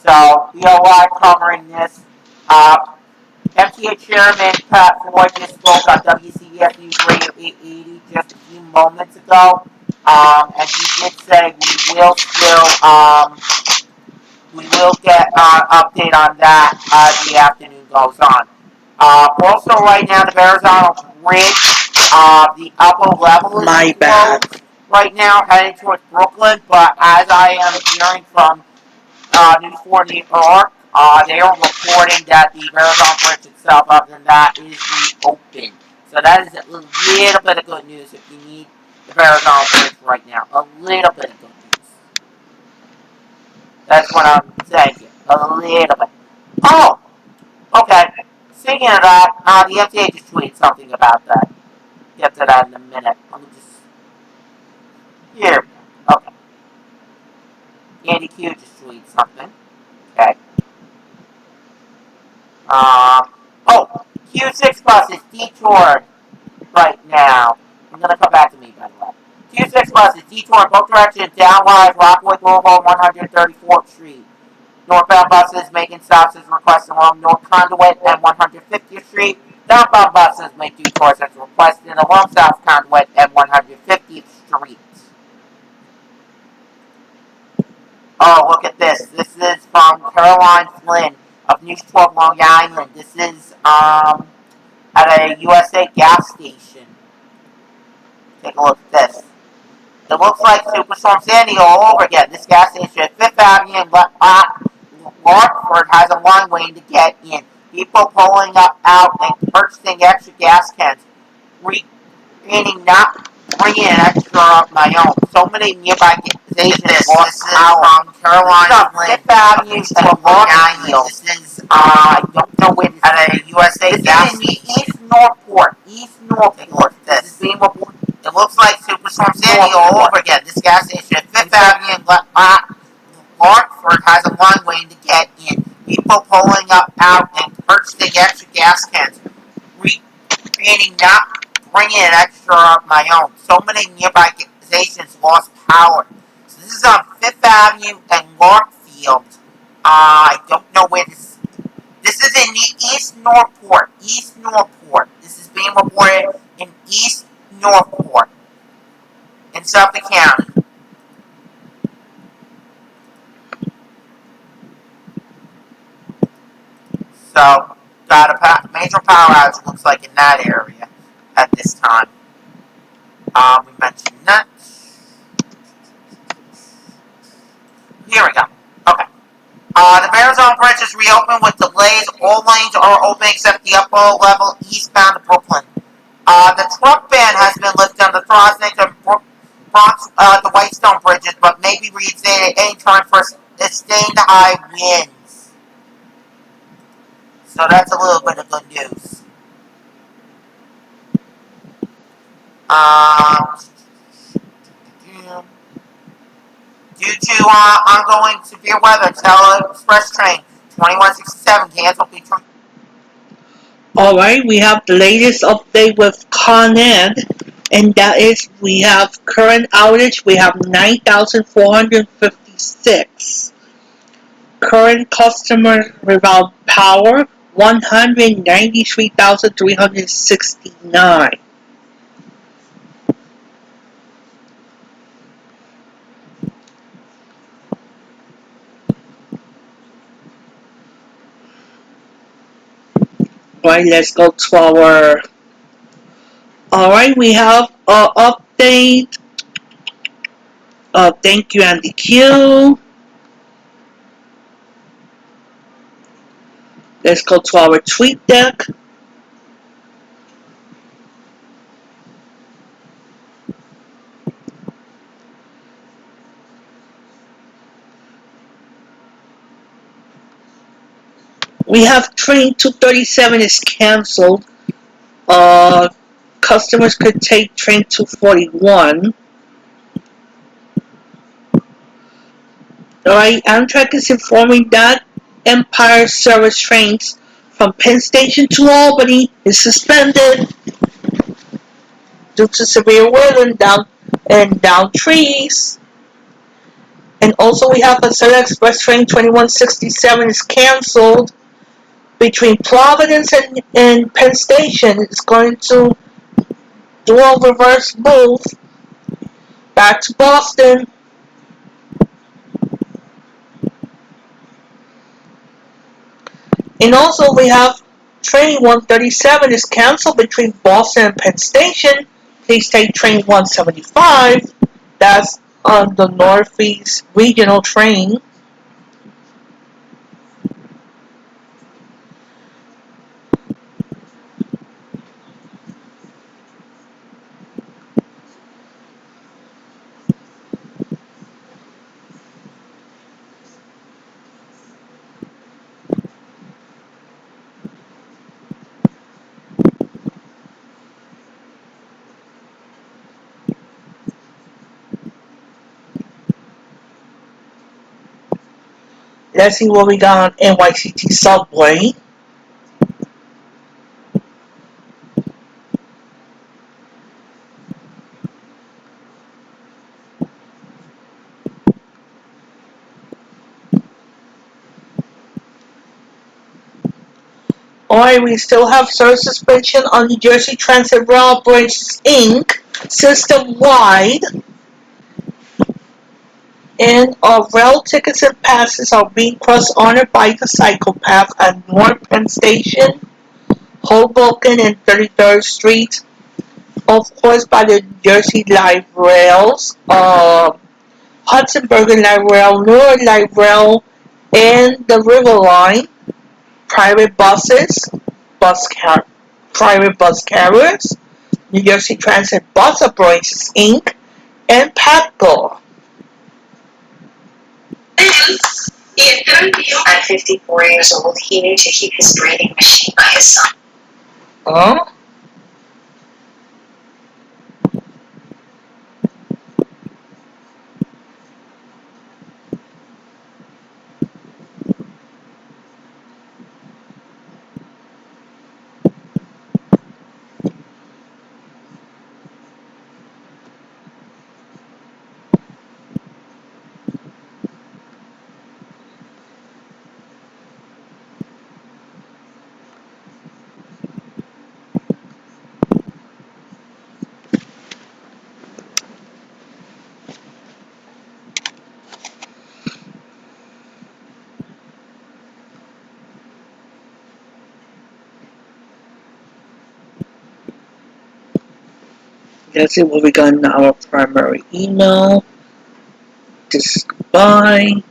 So we are live covering this. MTA Chairman Pat Floyd just spoke on WCBS News Radio 880 just a few moments ago, and he did say we will get an update on that as the afternoon goes on. Also, right now, the Verrazano Bridge, the upper level is closed right now, heading towards Brooklyn. But as I am hearing from News 4 New York, they are reporting that the Verrazano Bridge itself, other than that, is reopened. So that is a little bit of good news if you need the Verrazano Bridge right now. A little bit of good news. That's what I'm saying here. A little bit. Oh! Okay. Speaking of that, the MTA just tweeted something about that. Get to that in a minute. Let me just... Here. Okay. Andy Q just tweeted something. Okay. Q6 bus is detoured right now. I'm gonna come back to me, by the way. buses detour in both directions down Wise, Rockwood, Louisville, 134th Street. Northbound buses making stops as requested along North Conduit and 150th Street. Southbound buses make detours as requested along South Conduit and 150th Street. Oh, look at this. This is from Caroline Flynn of News 12 Long Island. This is at a USA gas station. Take a look at this. It looks like Superstorm Sandy all over again. This gas station at 5th Avenue and Larkford has a line waiting to get in. People pulling out and purchasing extra gas cans. Meaning not bringing an extra of my own. So many nearby stations lost power. From Carolina Flynn, 5th Avenue to Larkfield. This is, I don't know where this at a USA gas station. East Northport. East Northport. This is being reported. It looks like Superstorm Sandy all over again. This gas station at 5th Avenue and Larkford has a line waiting to get in. People pulling out and purchasing extra gas cans. Meaning not bringing an extra of my own. So many nearby stations lost power. So this is on 5th Avenue and Larkfield. I don't know where this. This is in East Northport. East Northport. This is being reported in East Northport in Suffolk County. So, got a major power outage, looks like, in that area at this time. We mentioned that. Here we go. Okay. The Bearzone Bridge is reopened with delays. All lanes are open except the upper level eastbound to Brooklyn. The truck ban has been lifted on the Throsnick and Bronx, the Whitestone bridges, but may be reinstated at any time for sustained high winds. So that's a little bit of good news. Due to ongoing severe weather, Tele Express train 2167 canceled between.
Alright, we have the latest update with Con Ed, and that is we have current outage, we have 9,456. Current customers without power, 193,369. Right, let's go to our. Alright, we have an update. Thank you, Andy Q. Let's go to our tweet deck. We have train 237 is canceled. Customers could take train 241. Alright, Amtrak is informing that Empire service trains from Penn Station to Albany is suspended due to severe weather and down trees. And also we have a Southern Express train 2167 is canceled between Providence and Penn Station. It's going to do a reverse move back to Boston. And also we have train 137 is canceled between Boston and Penn Station. Please take train 175. That's on the Northeast Regional train. Let's see what we got on NYCT Subway. Alright, we still have service suspension on New Jersey Transit Rail Bridges Inc. system-wide. And rail tickets and passes are being cross-honored by the psychopath at North Penn Station, Hoboken, and 33rd Street. Of course, by the New Jersey Light Rails, Hudson Bergen Light Rail, Newark Light Rail, and the River Line. Private buses, private bus carriers, New Jersey Transit Bus Operations Inc., and PATCO.
At 54 years old, he knew to keep his breathing machine by his side.
Huh? Let's see what we got in our primary email. This is goodbye.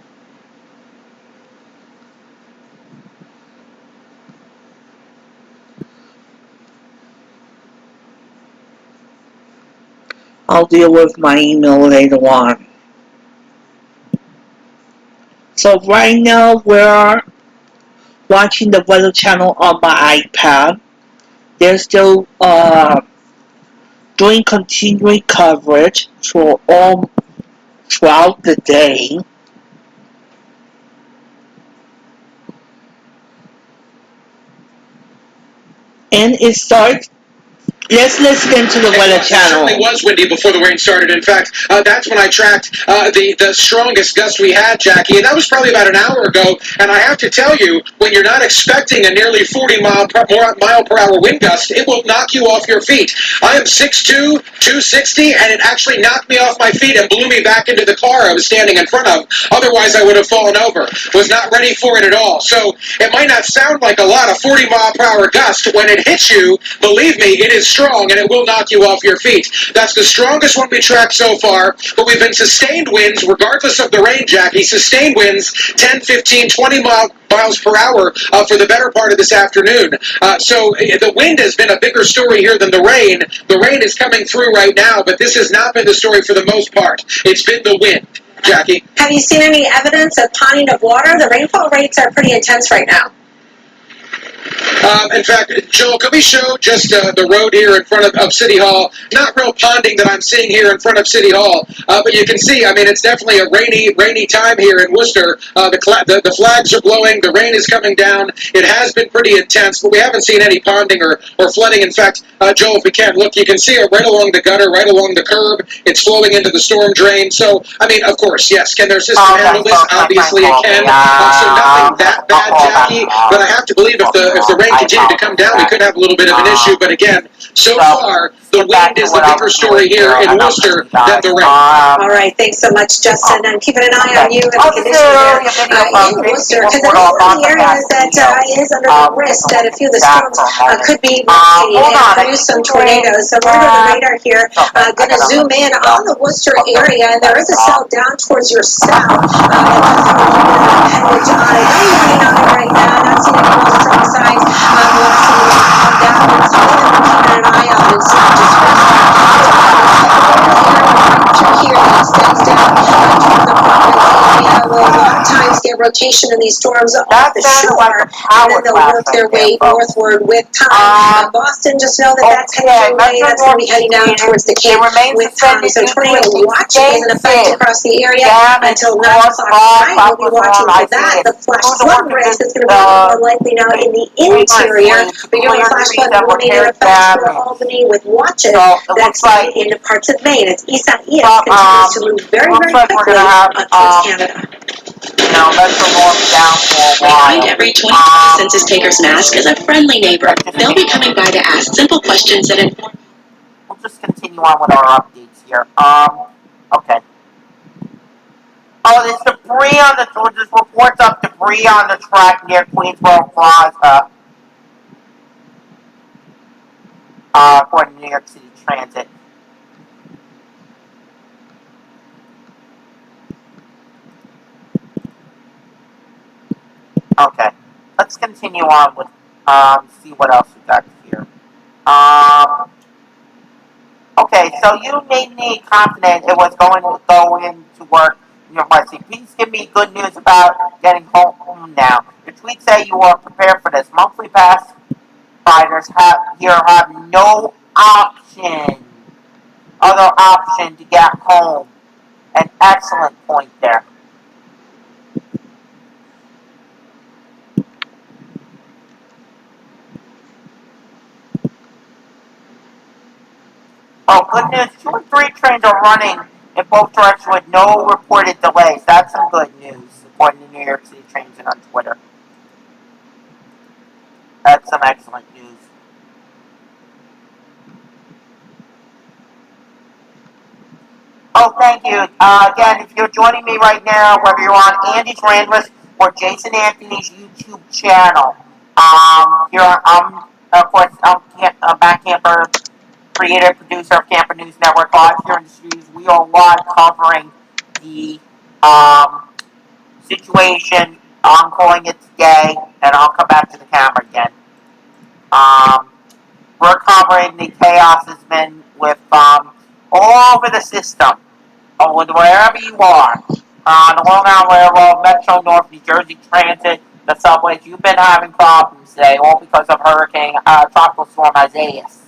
I'll deal with my email later on. So right now we're watching the Weather Channel on my iPad. They're still doing continuing coverage for all throughout the day. And it starts. Let's listen to the Weather Channel.
It certainly was windy before the rain started. In fact, that's when I tracked the strongest gust we had, Jackie, and that was probably about an hour ago. And I have to tell you, when you're not expecting a nearly 40 mile per hour wind gust, it will knock you off your feet. I am 6'2", 260, and it actually knocked me off my feet and blew me back into the car I was standing in front of. Otherwise, I would have fallen over. Was not ready for it at all. So it might not sound like a lot of 40 mile per hour gust. When it hits you, believe me, it is strong, and it will knock you off your feet. That's the strongest one we tracked so far, but we've been sustained winds, regardless of the rain, Jackie, sustained winds 10, 15, 20 miles per hour for the better part of this afternoon. So the wind has been a bigger story here than the rain. The rain is coming through right now, but this has not been the story for the most part. It's been the wind. Jackie?
Have you seen any evidence of ponding of water? The rainfall rates are pretty intense right now.
In fact, Joel, can we show just the road here in front of City Hall? Not real ponding that I'm seeing here in front of City Hall, but you can see, I mean, it's definitely a rainy time here in Worcester. The flags are blowing, the rain is coming down. It has been pretty intense, but we haven't seen any ponding or flooding. In fact, Joel, if we can, look, you can see it right along the gutter, right along the curb. It's flowing into the storm drain. So, I mean, of course, yes. Can their system handle this? Obviously it can. So nothing that bad, Jackie, but I have to believe if the rain continued to come down, we could have a little bit of an issue. But again, so far, the wind is the bigger story here in Worcester than the rain.
All right, thanks so much, Justin. I'm keeping an eye on you and the conditions there in Worcester, because it is one of the areas that is under the risk that a few of the storms could be rotating and produce some tornadoes. So we're going to the radar here, going to zoom in on the Worcester area, and there is a cell down towards your south. It does have a little bit of a headway on it. No warning on it right now. Not seeing any real strong signs. We'll see it come down. It's something that we're keeping an eye on. It's not just here that extends down toward the Providence area. Will a lot of times get rotation in these storms off the shore, and then they'll work their way northward with time. Boston, just know that that's heading your way. That's going to be heading down towards the Cape with time. So tornado watch is in effect across the area until 9 o'clock tonight. We'll be watching for that. The flash flood risk is going to be more likely now in the interior. But you're going to flash flood warning in effect for Albany with watches that's into parts of Maine. As Isaias continues to move very, very quickly towards Canada.
Metro North down for a
We
while.
find every 20 census taker's mask as a friendly neighbor. They'll be coming by to ask simple questions that inform.
We'll just continue on with our updates here. Okay. Oh, there's debris on there's reports of debris on the track near Queensboro Plaza, according to New York City Transit. Okay, let's continue on with, see what else we got here. Okay, so you made me confident it was going to go into work in your University. Please give me good news about getting home now. Your tweets say you are prepared for this. Monthly pass providers have no other option to get home. An excellent point there. Oh, good news. 2 and 3 trains are running in both directions with no reported delays. That's some good news, according to New York City Transit on Twitter. That's some excellent news. Oh, thank you. Again, if you're joining me right now, whether you're on Andy's Randless or Jason Anthony's YouTube channel, here I'm, of course, I'm Matt Camper, creator, producer of Camper News Network, live here in the studios. We are live covering the situation. I'm calling it today, and I'll come back to the camera again. We're covering the chaos has been with all over the system. With wherever you are, on the Long Island Railroad, Metro North, New Jersey Transit, the subways, you've been having problems today, all because of Tropical Storm Isaias.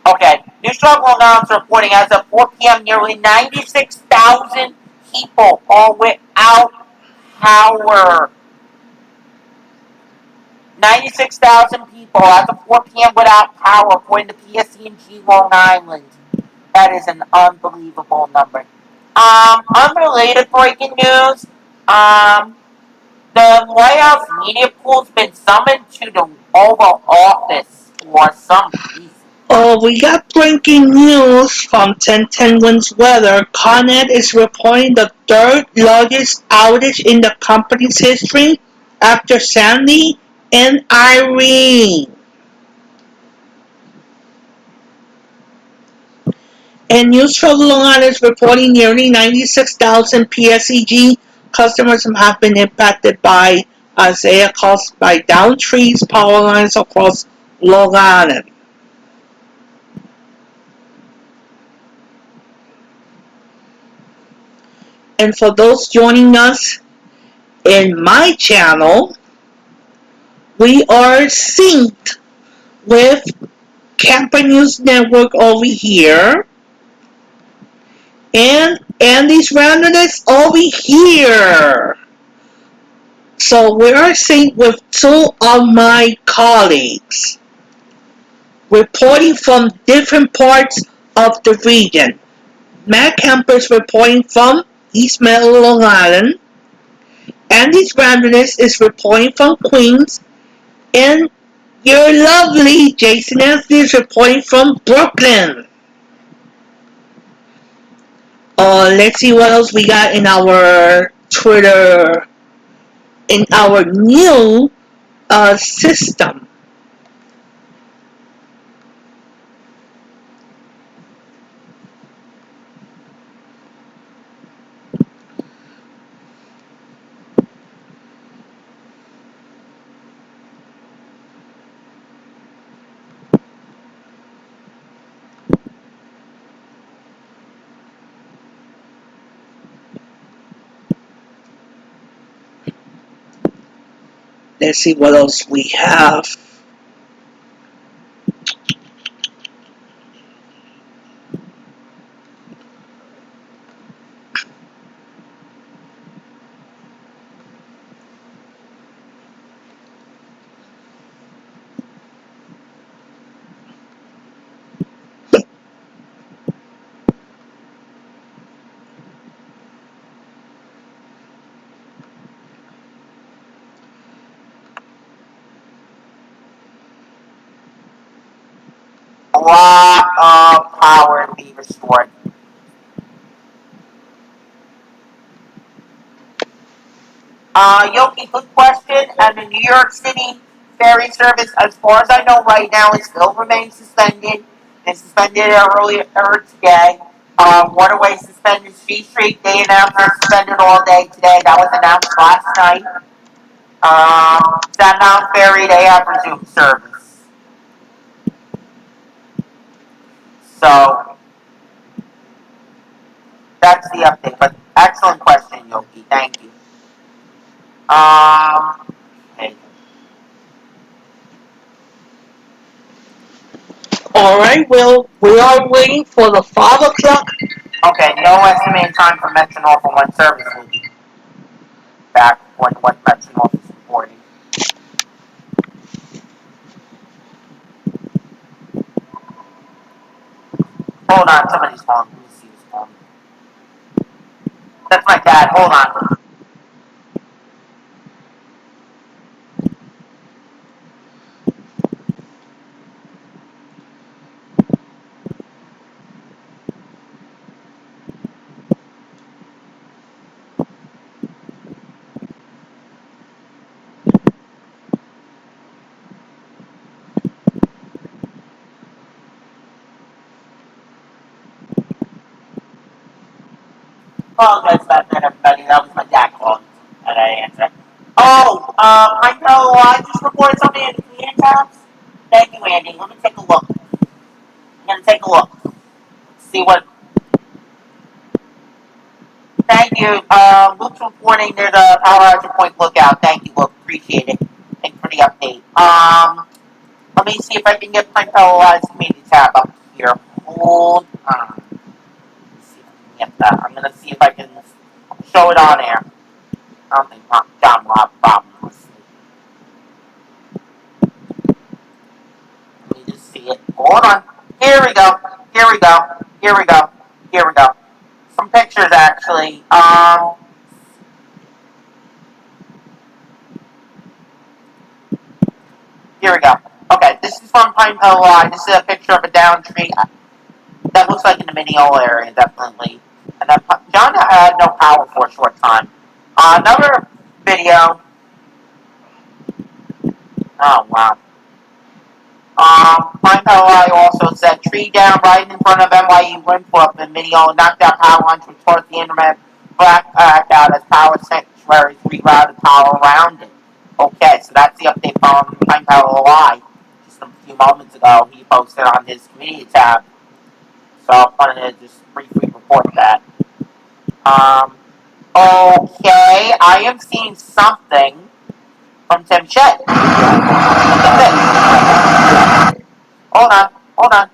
Okay, News Talk Long Island's reporting as of 4 p.m. nearly 96,000 people are without power. 96,000 people as of 4 p.m. without power, according to PSE&G Long Island. That is an unbelievable number. Unrelated breaking news. The White House media pool's been summoned to the Oval Office for some reason.
Oh, we got breaking news from 1010 Winds Weather. Con Ed is reporting the third largest outage in the company's history after Sandy and Irene. And News from Long Island is reporting nearly 96,000 PSEG customers have been impacted by Isaias caused by downed trees, power lines across Long Island. And for those joining us in my channel, we are synced with Camper News Network over here and Andy's Randomness over here. So we are synced with two of my colleagues reporting from different parts of the region. Matt Camper's reporting from East Meadow, Long Island. Andy's Randomness is reporting from Queens. And your lovely Jason Anthony is reporting from Brooklyn. Let's see what else we got in our Twitter, in our new system. Let's see what else we have.
lot of power to be restored. Yogi, good question. And the New York City ferry service, as far as I know right now, it still remains suspended. It suspended earlier today. Waterway suspended. Street Street, they announced they're suspended all day today. That was announced last night. Staten Island Ferry, they have resumed service. So, that's the update. But excellent question, Yogi. Thank you. Okay.
All right, well, we are waiting for the 5 o'clock.
Okay, no estimated time for Metro North for when service will be back when what Metro North is reporting. Hold on, somebody's calling. Let me see who's calling. That's my dad. Hold on. Apologize about that, everybody. That was my dad calling, and I answered. Oh, I know. I just reported something in the command tabs. Thank you, Andy. Let me take a look. I'm gonna take a look. See what. Thank you. Luke's reporting there's a power outage point lookout. Thank you, Luke. Appreciate it. Thank you for the update. Let me see if I can get Pine Live's community tab up here. Hold on. Let's see if I can get that. I'm gonna see if I can show it on air. I don't think John will have a problem. Let's see. Let me just see it. Hold on. Here we go. Here we go. Here we go. Here we go. Some pictures actually. Here we go. Okay, this is from Pine Hill Line. This is a picture of a downed tree. That looks like in the Mineola area, definitely. And then John had no power for a short time. Another video. Oh, wow. Pine Hill Line also said tree down right in front of NYU Winthrop in Mineola knocked out power lines which forced the internet blackout out as power sanctuaries rerouted power around it. Okay, so that's the update from Pine Hill Line. Just a few moments ago, he posted on his community tab. So I wanted to just briefly report that. Okay, I am seeing something from Tim Shed. Look at this. Hold on.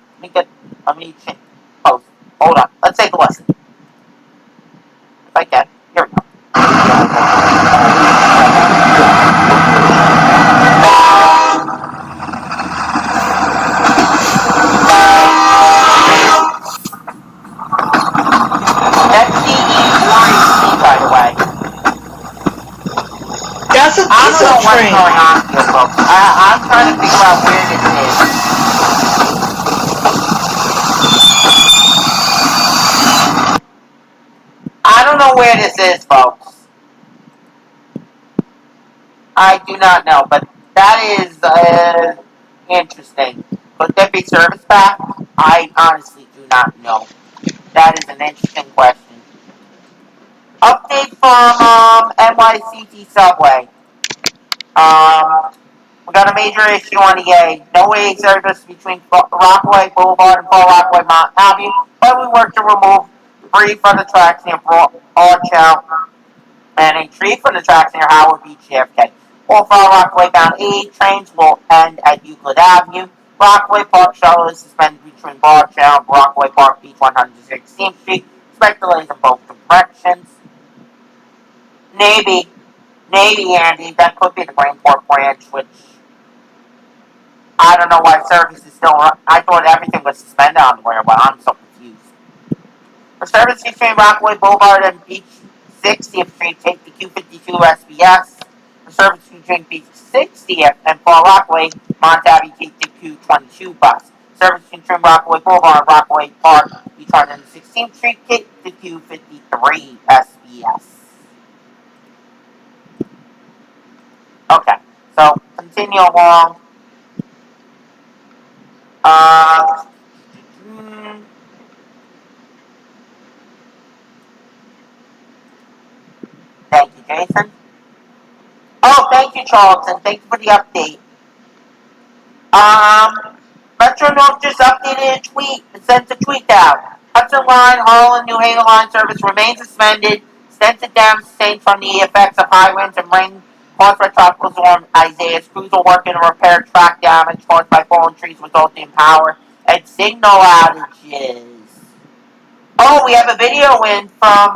Let me change post. Hold on. Let's take a listen. If I can. Here we go. That's the E40, by the way.
That's a
I don't
diesel
know what's
train.
going on here, folks. I'm trying to figure out where this is. I don't know where this is, folks. I do not know, but that is interesting. Could there be service back? I honestly do not know. That is an interesting question. Update from NYCT Subway. We got a major issue on the A. No A service between Rockaway Boulevard and Fall Rockaway Mount Avenue, but we work to remove debris from the tracks near Broadchow and a tree from the tracks near Howard Beach JFK. All Fall Rockaway bound A trains will end at Euclid Avenue. Rockaway Park shuttle is suspended between Broadchow and Rockaway Park Beach 116th Street. Expect delays in both directions. Maybe, Andy, that could be the Greenport branch, which I don't know why service is still on. I thought everything was suspended on the railway. I'm so confused. For service between Rockaway Boulevard and Beach 60th Street, take the Q52 SBS. For service between Beach 60th and Fall Rockaway, Montague, take the Q22 bus. service between Rockaway Boulevard and Rockaway Park. You turn into 16th Street, Kate to Q53 SBS. Okay, so continue along. Thank you, Jason. Oh, thank you, Charlton. Thank you for the update. Metro North just updated a tweet and sent a tweet out. Hudson Line, Harlan, New Haven Line service remains suspended. Extensive damage sustained from the effects of high winds and rain caused by tropical storm Isaias. Crews are working to repair track damage caused by fallen trees resulting in power and signal outages. Oh, we have a video in from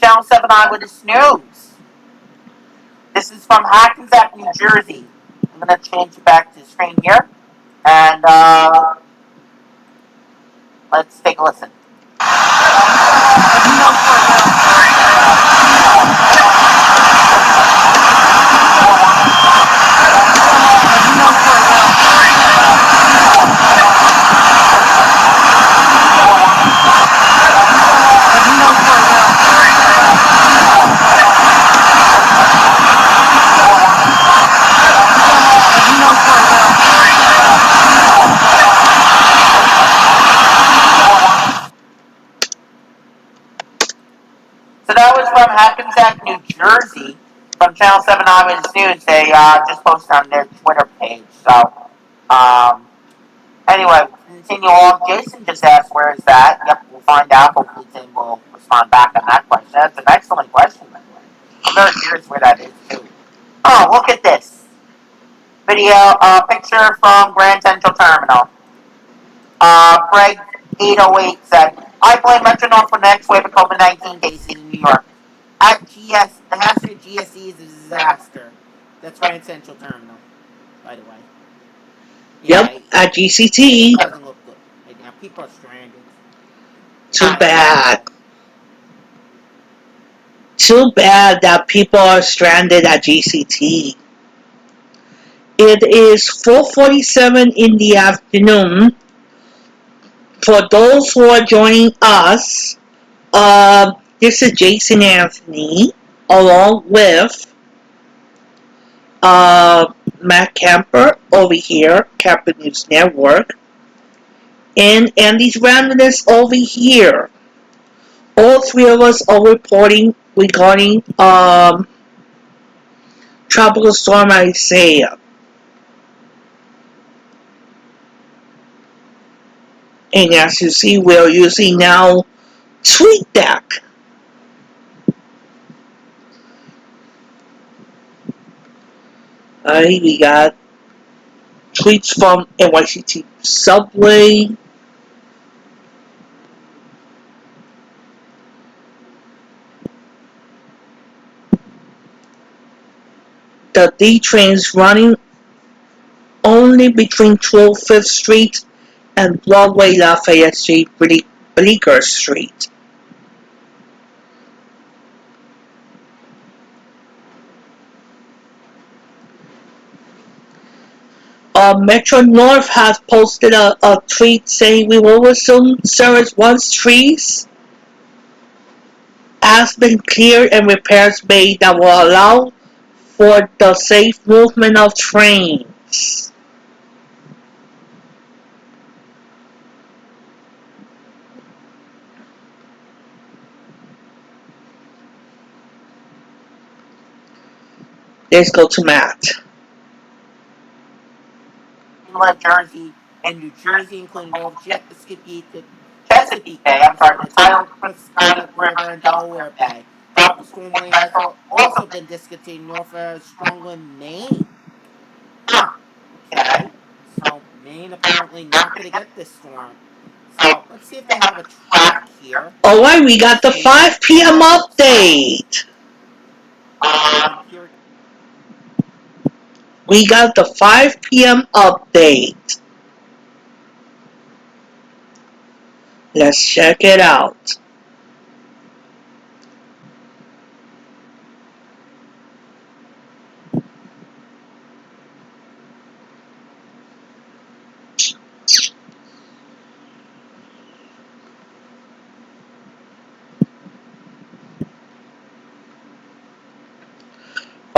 Channel 7 Eyewitness News. This is from Hackensack, New Jersey. I'm going to change it back to the screen here. And let's take a listen. So that was from Hackensack, New Jersey, from Channel 7 Eyewitness News. They just posted on their Twitter page. So, anyway, continue on. Jason just asked, where is that? Yep, we'll find out. Hopefully Tim will respond back on that question. That's an excellent question, by the way. I'm very curious where that is, too. Oh, look at this. Video, picture from Grand Central Terminal. Greg 808 said, I blame Metro North for the next wave of COVID-19 cases in New York. At GS, the hashtag GSE is a disaster. That's Grand Central Terminal, by the way. Yeah,
Yep, at GCT.
It doesn't look good right now. People are stranded.
Too bad. Too bad that people are stranded at GCT. It is 4:47 in the afternoon. For those who are joining us, this is Jason Anthony, along with Matt Camper over here, Camper News Network, and Andy's Randomness over here. All three of us are reporting regarding Tropical Storm Isaias. And as you see, we're using now TweetDeck. Alright, we got tweets from NYCT Subway. The D train is running only between 12th Street and Broadway Lafayette Street, Bleecker Street. Metro North has posted a tweet saying we will resume service once trees has been cleared and repairs made that will allow for the safe movement of trains. Let's go to Matt.
Inlet Jersey and New Jersey, including all of Chesapeake Bay, the tidal Prescott River and Delaware Bay. Tropical storm warning has also been discontinued north of Strongland, Maine. Huh. Okay. So Maine apparently not going to get this storm. So let's see if they have a track here.
Alright, we got the 5 p.m. update. We got the 5 p.m. update. Let's check it out.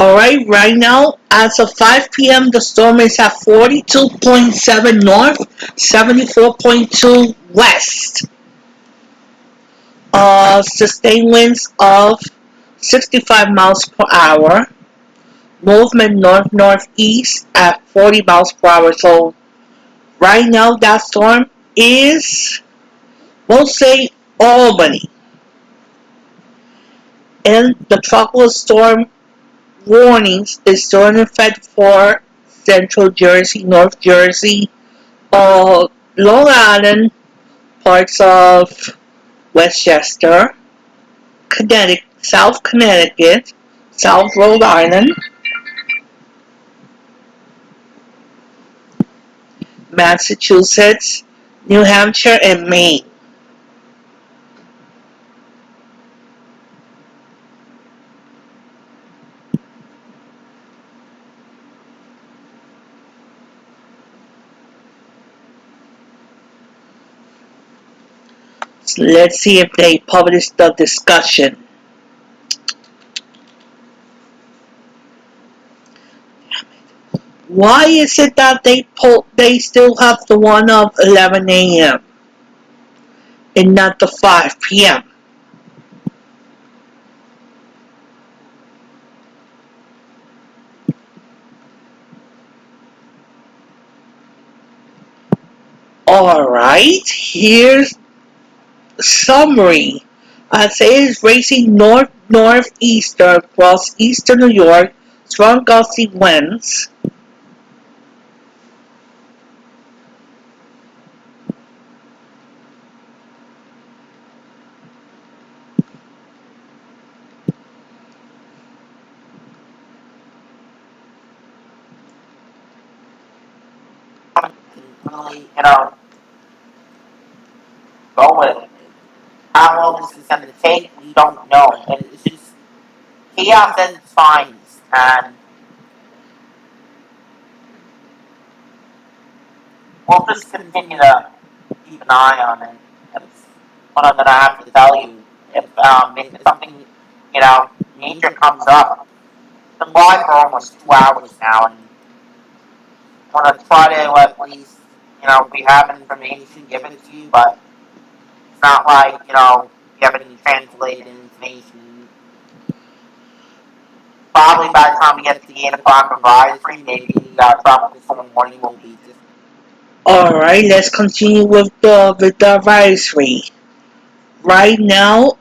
Alright, right now, as of 5 p.m., the storm is at 42.7 north, 74.2 west. Sustained winds of 65 miles per hour. Movement north-northeast at 40 miles per hour. So, right now, that storm is, we'll say, Albany. And the tropical storm warnings is still in effect for Central Jersey, North Jersey, Long Island, parts of Westchester, Connecticut, South Rhode Island, Massachusetts, New Hampshire, and Maine. So let's see if they publish the discussion. Why is it that they still have the one of 11 a.m. and not the 5 p.m.? Alright, here's a summary. Isaias racing northeastern across eastern New York, strong gusty winds.
Really, go with it. How long this is going to take, we don't know. And it's just chaos at its finest. And we'll just continue to keep an eye on it. That's what I'm going to have to tell you. If something, major comes up, the live for almost 2 hours now, and I'm going to try to at least, we have information given to you, but it's not like, you have any translated information. Probably by the time we get to the 8 o'clock advisory, maybe probably someone morning will be just.
Alright, let's continue with the advisory. Right now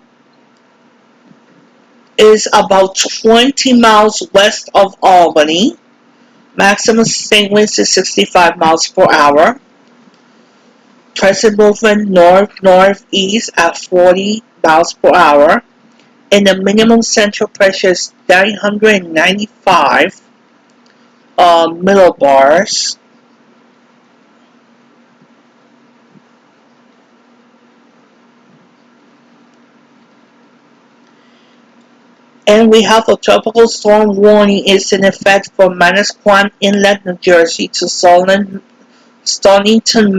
is about 20 miles west of Albany. Maximum sustained winds is 65 miles per hour. Present movement north-northeast at 40 miles per hour. And the minimum central pressure is 995 millibars. And we have a tropical storm warning is in effect for Manasquan Inlet, New Jersey to Stonington,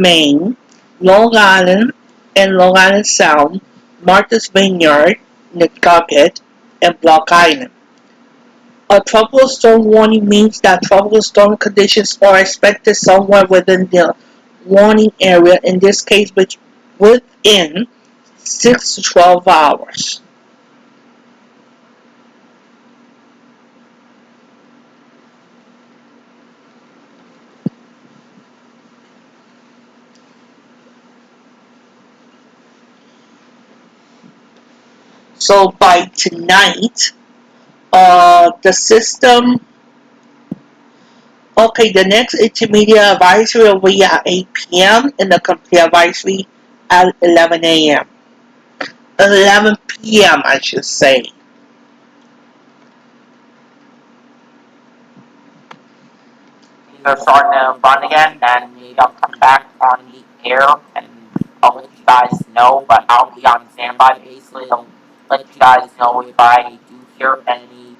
Maine, Long Island and Long Island Sound, Martha's Vineyard, Nantucket, and Block Island. A tropical storm warning means that tropical storm conditions are expected somewhere within the warning area, in this case within 6 to 12 hours. So by tonight, the system. Okay, the next intermediate advisory will be at 8 p.m. and the complete advisory at 11 a.m. 11 p.m. I should say.
Things are starting to run again, and maybe I'll come back on the air and I'll let you guys know, but I'll be on standby basically. I'll let you guys know if I do hear any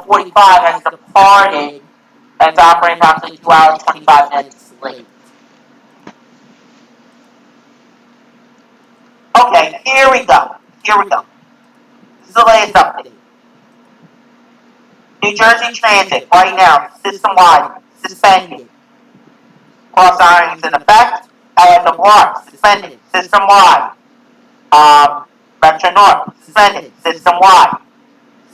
45 has departed and it's operating approximately 2 hours, 25 minutes late. here we go. This is the latest update. New Jersey Transit, right now, system-wide, suspended. Cross irons in effect. LA Block, suspended, system-wide. Metro North, suspended, system-wide.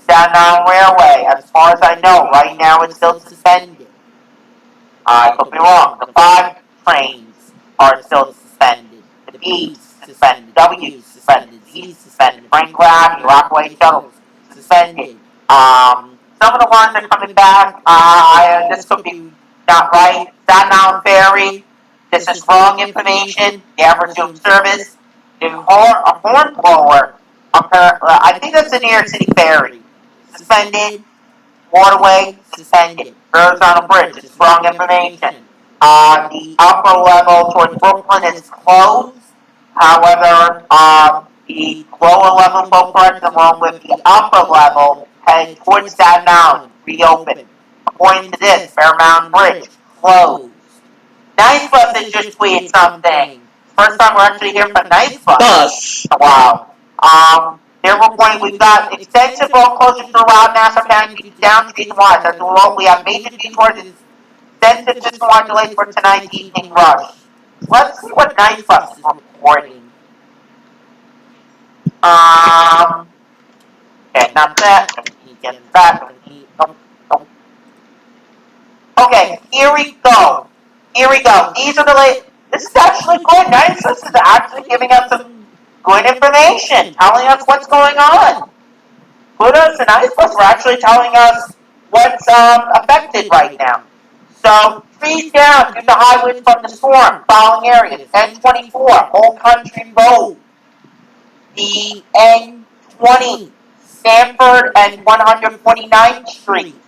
Staten Island Railway, as far as I know, right now it's still suspended. I could be wrong. The 5 trains are still suspended. The B's suspended. W's suspended. Z's suspended. Franklin Avenue, Rockaway shuttles suspended. Some of the ones are coming back. This could be not right. Staten Island Ferry. This is wrong information. They have resumed service. A horn blower. I think that's the New York City Ferry. Suspended. Waterway, suspended. Horizontal bridge, it's wrong information. The upper level towards Brooklyn is closed. However, the lower level boat parts along with the upper level heading towards Staten Island reopened. According to this, Fairmount Bridge closed. Nice Bus has just tweeted something. First time we're actually hearing from Nice Bus. Wow. They're reporting we've got extensive road closures throughout Nassau County down street-wide. As a result, we have major detours and extensive system-wide delays for tonight's evening rush. Let's see what Nice Bus is reporting. Okay, not that. Get that. Okay, here we go. These are the late. This is actually good. Nice Bus is actually giving us some good information, telling us what's going on. Kudos and Nice Bus were actually telling us what's affected right now. So, trees down due to high winds from the storm. Following areas: N24, Old Country Road, the N20, Stanford and 149th Street,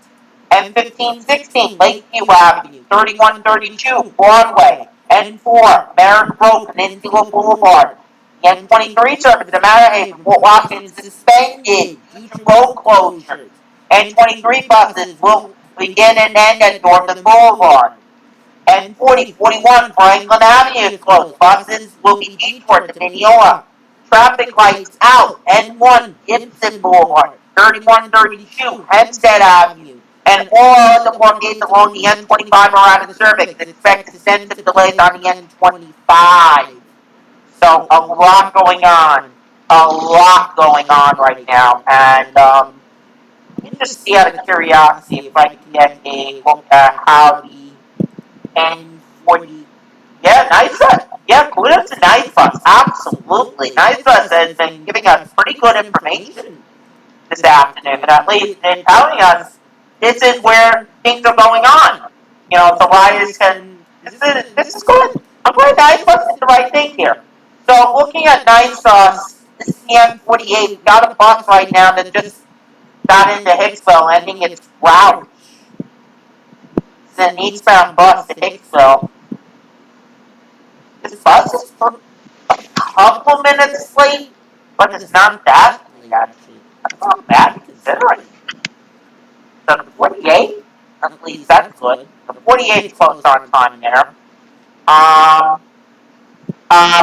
N1516, Lakeview Avenue, 3132, Broadway, N4, Merritt Road, Peninsula Boulevard. The N23 service to Manhattan, Fort Washington suspended due to road closures. N23 buses will begin and end at Northern Boulevard. N40, 41, Franklin Avenue is closed. Buses will be detoured to Mineola. Traffic lights out. N1, Gibson Boulevard. 3132, Hempstead Avenue. And all other blockades along the N25 are out of service. Expect extensive delays on the N25. So, a lot going on. Right now. And, just see out of curiosity if I can get a look at how the N40. Yeah, Nice Bus. Yeah, kudos to Nice Bus. Absolutely. Nice Bus has been giving us pretty good information this afternoon. And at least they're telling us this is where things are going on. You know, so riders can. This is good. I'm glad Nice Bus did the right thing here. So, looking at Nice Bus, this is the N48. We've got a bus right now that just got into Hicksville, ending its route. It's an eastbound bus to Hicksville. This bus is for a couple minutes late, but it's not that late, actually. That's not bad considering. So the 48, at least that's good. The 48 is close on time there.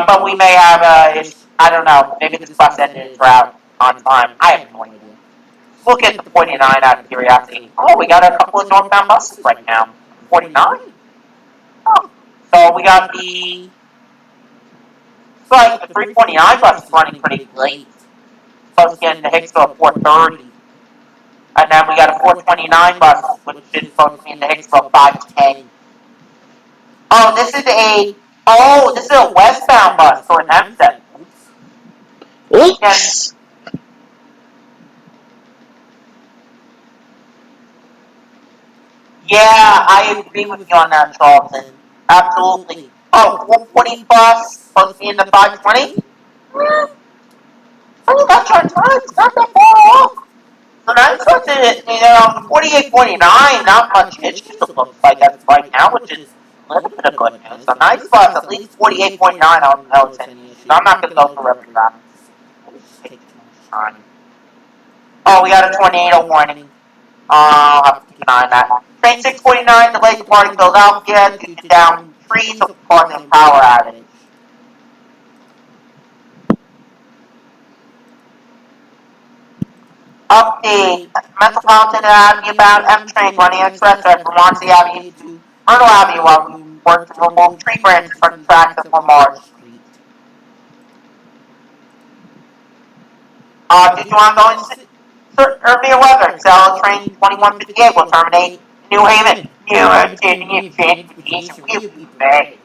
But we may have I don't know, maybe this bus ended its route on time. I have no idea. Look at the 49 out of curiosity. Oh, we got a couple of northbound buses right now. 49? Oh. So we got the... It's like the 329 bus is running pretty late. Supposed to get into Hicksville at 4:30. And then we got a 429 bus, which is supposed to be into Hicksville at 5:10. Oh, this is a westbound bus for an Hempstead.
Oops.
Yeah, I agree with you on that, Charlton. Absolutely. Oh, 440 bus supposed to be in the 520? Oh, that's our time. It's not that far off. So now it's supposed to, 48, 49, not much issues it looks like that's right now, which is a little bit of good news. So nice bus, at least 48, 49, I don't know it's any issue. I'm not going to go through every route. It'll just take too much time. Oh, we got a tornado warning. I'll have to keep an eye on that. Train 649 delayed departing Philadelphia due to downed trees causing power outage. Update. Metropolitan Avenue about M train running expressway from Romsey Avenue to Myrtle Avenue while we work to remove tree branches from the tracks of Lamar Street. Did you want to go into severe weather? Cell train 2158 will terminate New Haven. New Transportation will be prepared.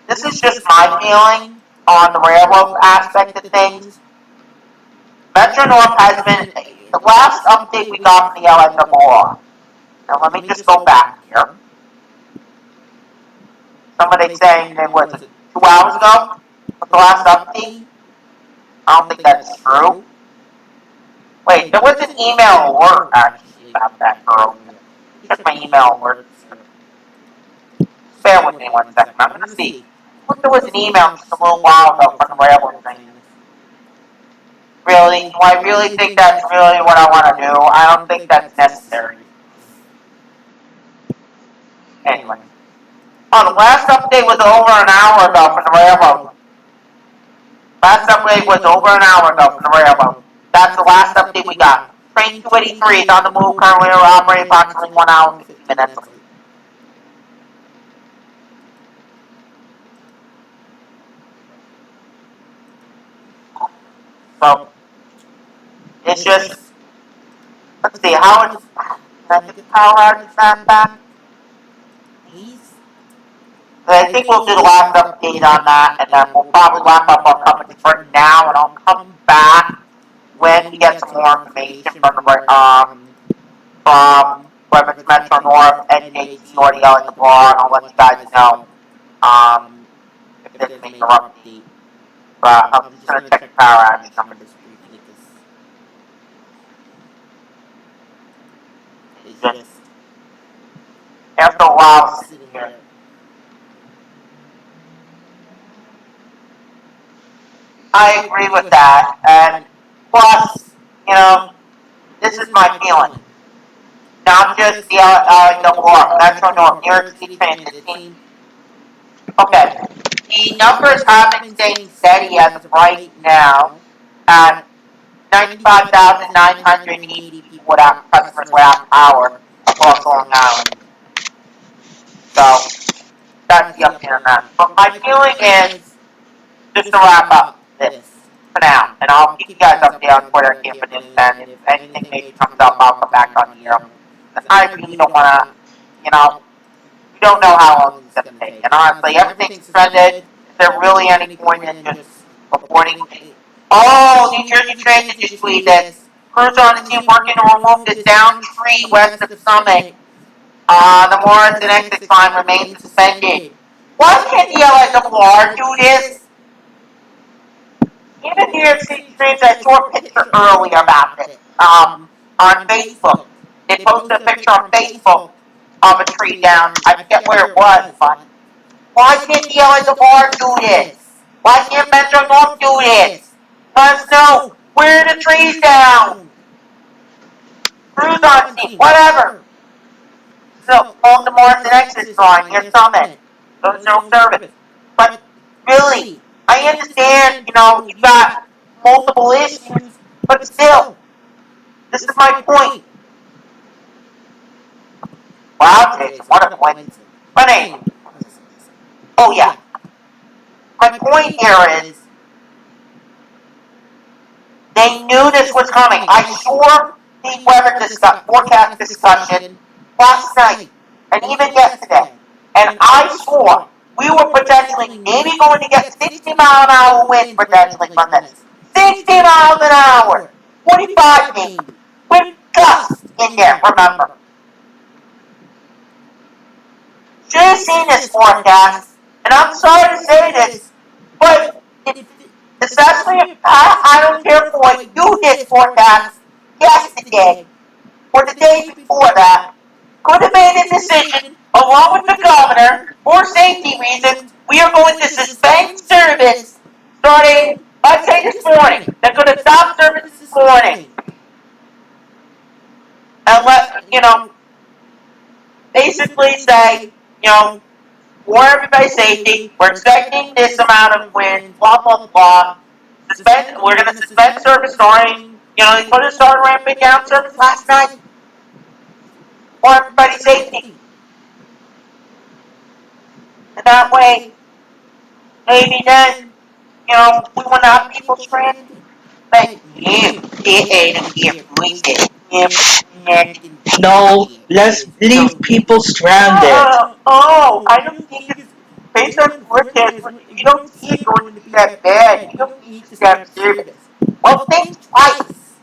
This is just my feeling on the railroad aspect of things. Metro North has been, the last update we got from the LNWR. Now let me just go back here. Somebody saying that was it 2 hours ago? Was the last update? I don't think that's true. Wait, there was an email alert actually about that earlier. Check my email alerts. Bear with me 1 second. I'm gonna see. I think there was an email just a little while ago from the railroad thing. Really? Do I really think that's really what I want to do? I don't think that's necessary. Anyway. Oh, the last update was over an hour ago from the railroad. Last update was over an hour ago from the railroad. That's the last update we got. Train 283 is on the move, currently operating approximately 1 hour and 50 minutes. So, it's just, let's see, how it's, how hard is that back? I think we'll do the last update on that, and then we'll probably wrap up our coverage for now, and I'll come back when we get some more information from whether it's Metro North, NJT, or the LNWR, and I'll let you guys know, if there's a major update. But I'm just gonna check the power outage numbers briefly, because it's just, after a while sitting here, I agree with that, and plus, you know, this is my feeling. Not just the LNWR, Metro North, New York City Transit team. Okay, the numbers have been staying steady as of right now at 95,980 people without customers without power across Long Island. So, that's the update on that. But my feeling is, just to wrap up this for now, and I'll keep you guys updated on Twitter and for this, and if anything maybe comes up, I'll come back on here. I really don't wanna, you know, we don't know how long it's gonna take. And honestly, everything's suspended. Is there really any point in just reporting? Oh, New Jersey Transit just tweeted this. Crews on the team working to remove the down tree west of Summit. The Morris and exit sign remains suspended. Why can't the LNWR do this? Even New York City Transit, I saw a picture earlier about this, on Facebook. They posted a picture on Facebook of a tree down, I forget where it was, but why can't the LNWR do this? Why can't Metro North do this? Let us know, where are the trees down? Crews on scene, whatever. So, on the Morris and exit sign, near Summit. There's no service. But, really, I understand, you know, you've got multiple issues, but still, this is my point. Wow, Jason, what a coincidence. But anyway, oh yeah, my point here is, they knew this was coming. I saw the weather forecast discussion last night, and even yesterday, and I saw we were potentially maybe going to get 60-mile-an-hour wind potentially from this. 60 miles an hour, 45 maybe, with gusts in there, remember. Should have seen this forecast, and I'm sorry to say this, but especially if I don't care for what you did forecast yesterday, or the day before that, could have made a decision, along with the governor, for safety reasons, we are going to suspend service starting, let's say this morning. They're going to stop service this morning. And let, you know, basically say, you know, For everybody's safety, we're expecting this amount of wind, blah, blah, blah. We're going to suspend service starting, they put a start ramping down service last night. For everybody's safety. And that way, maybe then, we will not have people stranded. But
No, let's leave people stranded.
I don't think it's based on forecast. You don't see it going to be that bad. You don't need to step serious. Well, think twice.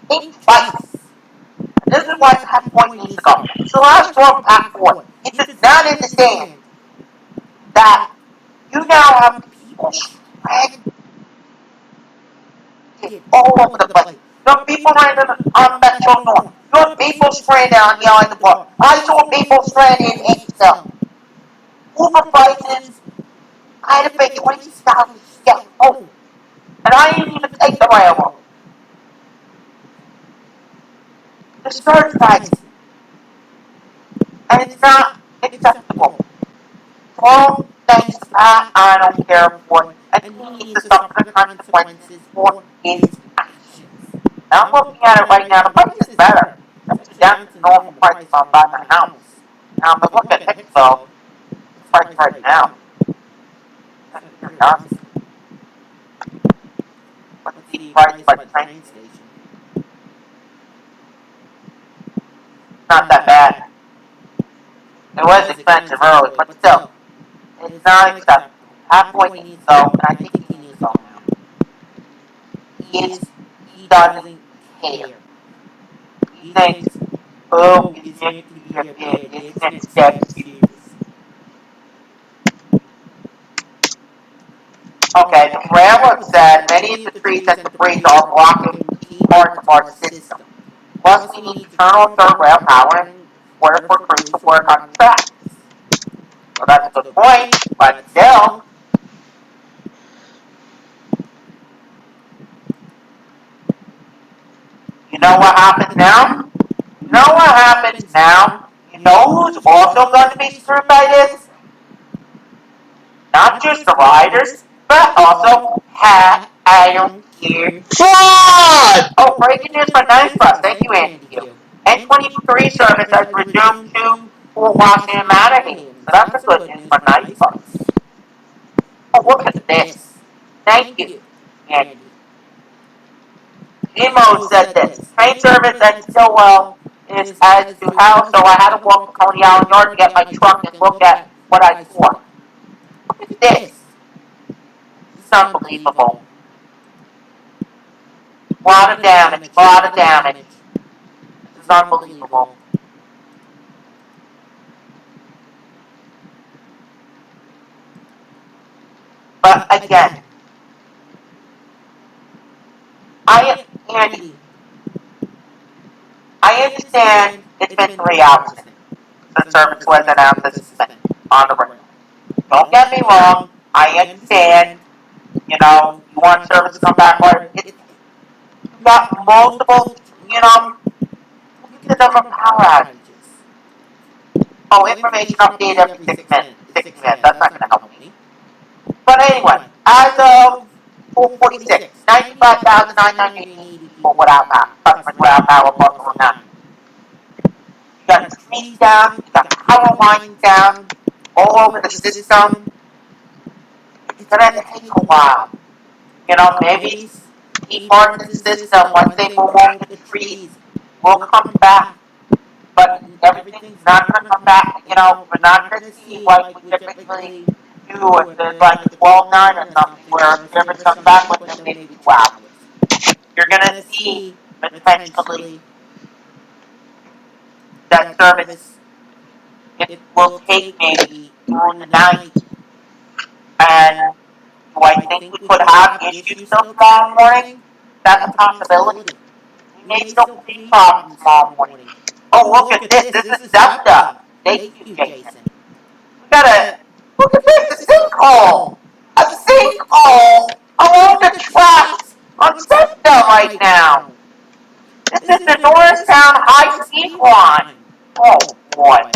Think twice. This is why Pack Point needs to go. So last for Pack Point. It does not understand that you now have people stranded all over the place. You have people stranded on Metro North. You have people stranded on the Island of Bar. I saw people stranded in Excel. Uber prices, I had to pay $26 to get home. And I didn't even take the railroad. The surge guys. And it's not acceptable. Wrong things I don't care for. And he needs to suffer the consequences for his actions. Now I'm looking at it right now. The price is better. It's down to normal price on buying a house. Now, but look at Hicksville. It's price right now. That's curiosity. Let's see the price by the train station. Not that bad. It was expensive early, but still, it's not acceptable. Halfway needs to go, and I think he needs to go now. He doesn't care. He thinks, oh, it's meant to be a bid. It's meant to serious. Okay, the railroad said many of the trees at the bridge are blocking key parts of our system. Plus, we need to turn on third rail power and order for crews to work on the tracks. So that's a good point, but still. You know what happens now? You know what happens now? You know who's also going to be screwed by this? Not just the riders, but also Iron Gear.
Fraud!
Oh, breaking news for Nice Bus. Thank you, Andy Q. N23 service has resumed to Fort Washington Manhattan. So that's a good news for Nice Bus. Oh, look at this. Thank you, Andy. Emo said this. Train service at Stillwell is as to how, so I had to walk to Coney Island Yard to get my truck and look at what I saw. Look at this. This is unbelievable. A lot of damage. This is unbelievable. But again, Andy, I understand it's been 3 hours now. The service was announced as suspended on the rail. Don't get me wrong, I understand, you want service to come back, or you got multiple, look at the number of power outages. Oh, information updated every 6 minutes. 6 minutes, that's not going to help me. But anyway, as of 4:46, 95,980 people without power, customers without power, plus or not. You got trees down, you got power lines down, all over the system. It's going to take a while. Maybe key parts of the system, once they move over the trees, will come back. But everything's not going to come back, we're not going to see like we typically do if there's like 12-9 or something, where if service comes back within maybe 2 hours. You're going to see, potentially, that service, it will take maybe through the night. And do I think we could have issues till tomorrow morning? That's a possibility. We may still see problems tomorrow morning. Oh, look at this. This is SEPTA. Thank you, Jason. We gotta, look at this, a sinkhole. A sinkhole along the tracks on SEPTA right now. This is the Norristown High Speed Line. Oh, boy.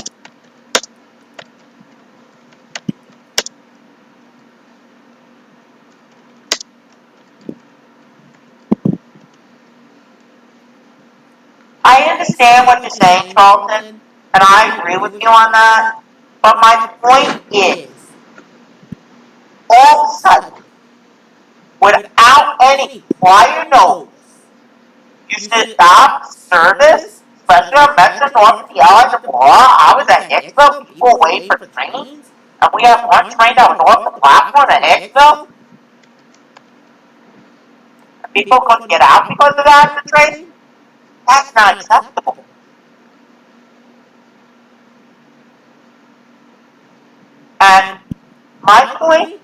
I understand what you're saying, Charlton, and I agree with you on that. But my point is, all of a sudden, without any prior notice, you stop service, especially on Metro North and the Allies of Law. I was at Hicksville, people wait for trains, and we have one train that was off the platform at Hicksville. People couldn't get out because of that, the train. That's not acceptable. And my point,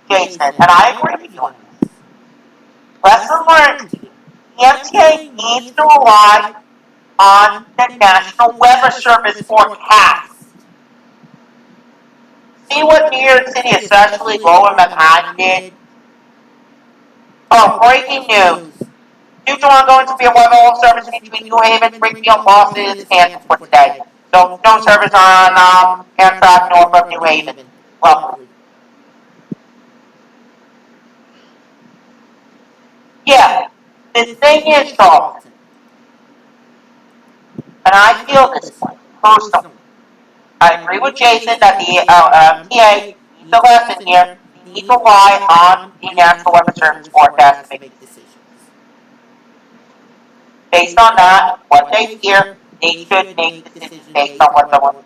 Jason, and I agree with you on this, lesson learned here. The MTA needs to rely on the National Weather Service forecast. See what New York City, especially Lower Manhattan, did? Oh, breaking news. Due to ongoing severe weather, all service between New Haven, Springfield, Boston is canceled for today. So, no service on Amtrak north of New Haven. Lovely. Yeah, the thing is, Charlton, and I feel this way, personally. I agree with Jason that the MTA needs a lesson here. They need to rely on the National Weather Service forecast to make decisions. Based on that, what they hear, they should make decisions based on what they want.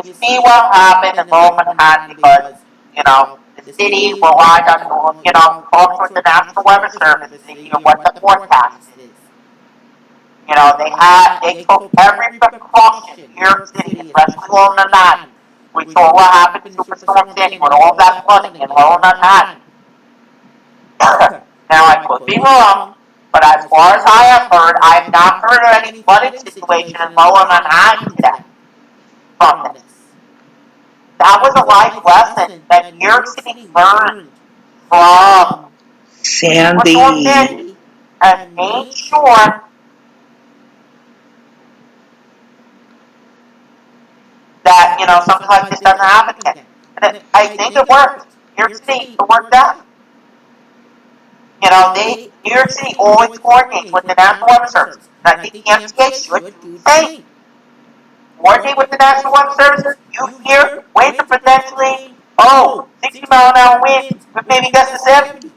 You see what happened in Lower Manhattan because, the city relied on, talked with the National Weather Service to hear what the forecast is. They took every precaution, New York City, especially Lower Manhattan. We saw what happened in Superstorm Sandy with all that flooding in Lower Manhattan. Now, I could be wrong, but as far as I have heard, I have not heard of any flooding situation in Lower Manhattan today from this. That was a life lesson that New York City learned from Superstorm Sandy and made sure that, something like this doesn't happen again. And I think it worked. New York City, it worked out. New York City always coordinates with the National Weather Service. And I think the MTA should do the same. Coordinate with the National Weather Service. You hear winds are potentially, 60-mile-an-hour winds with maybe gusts of 70.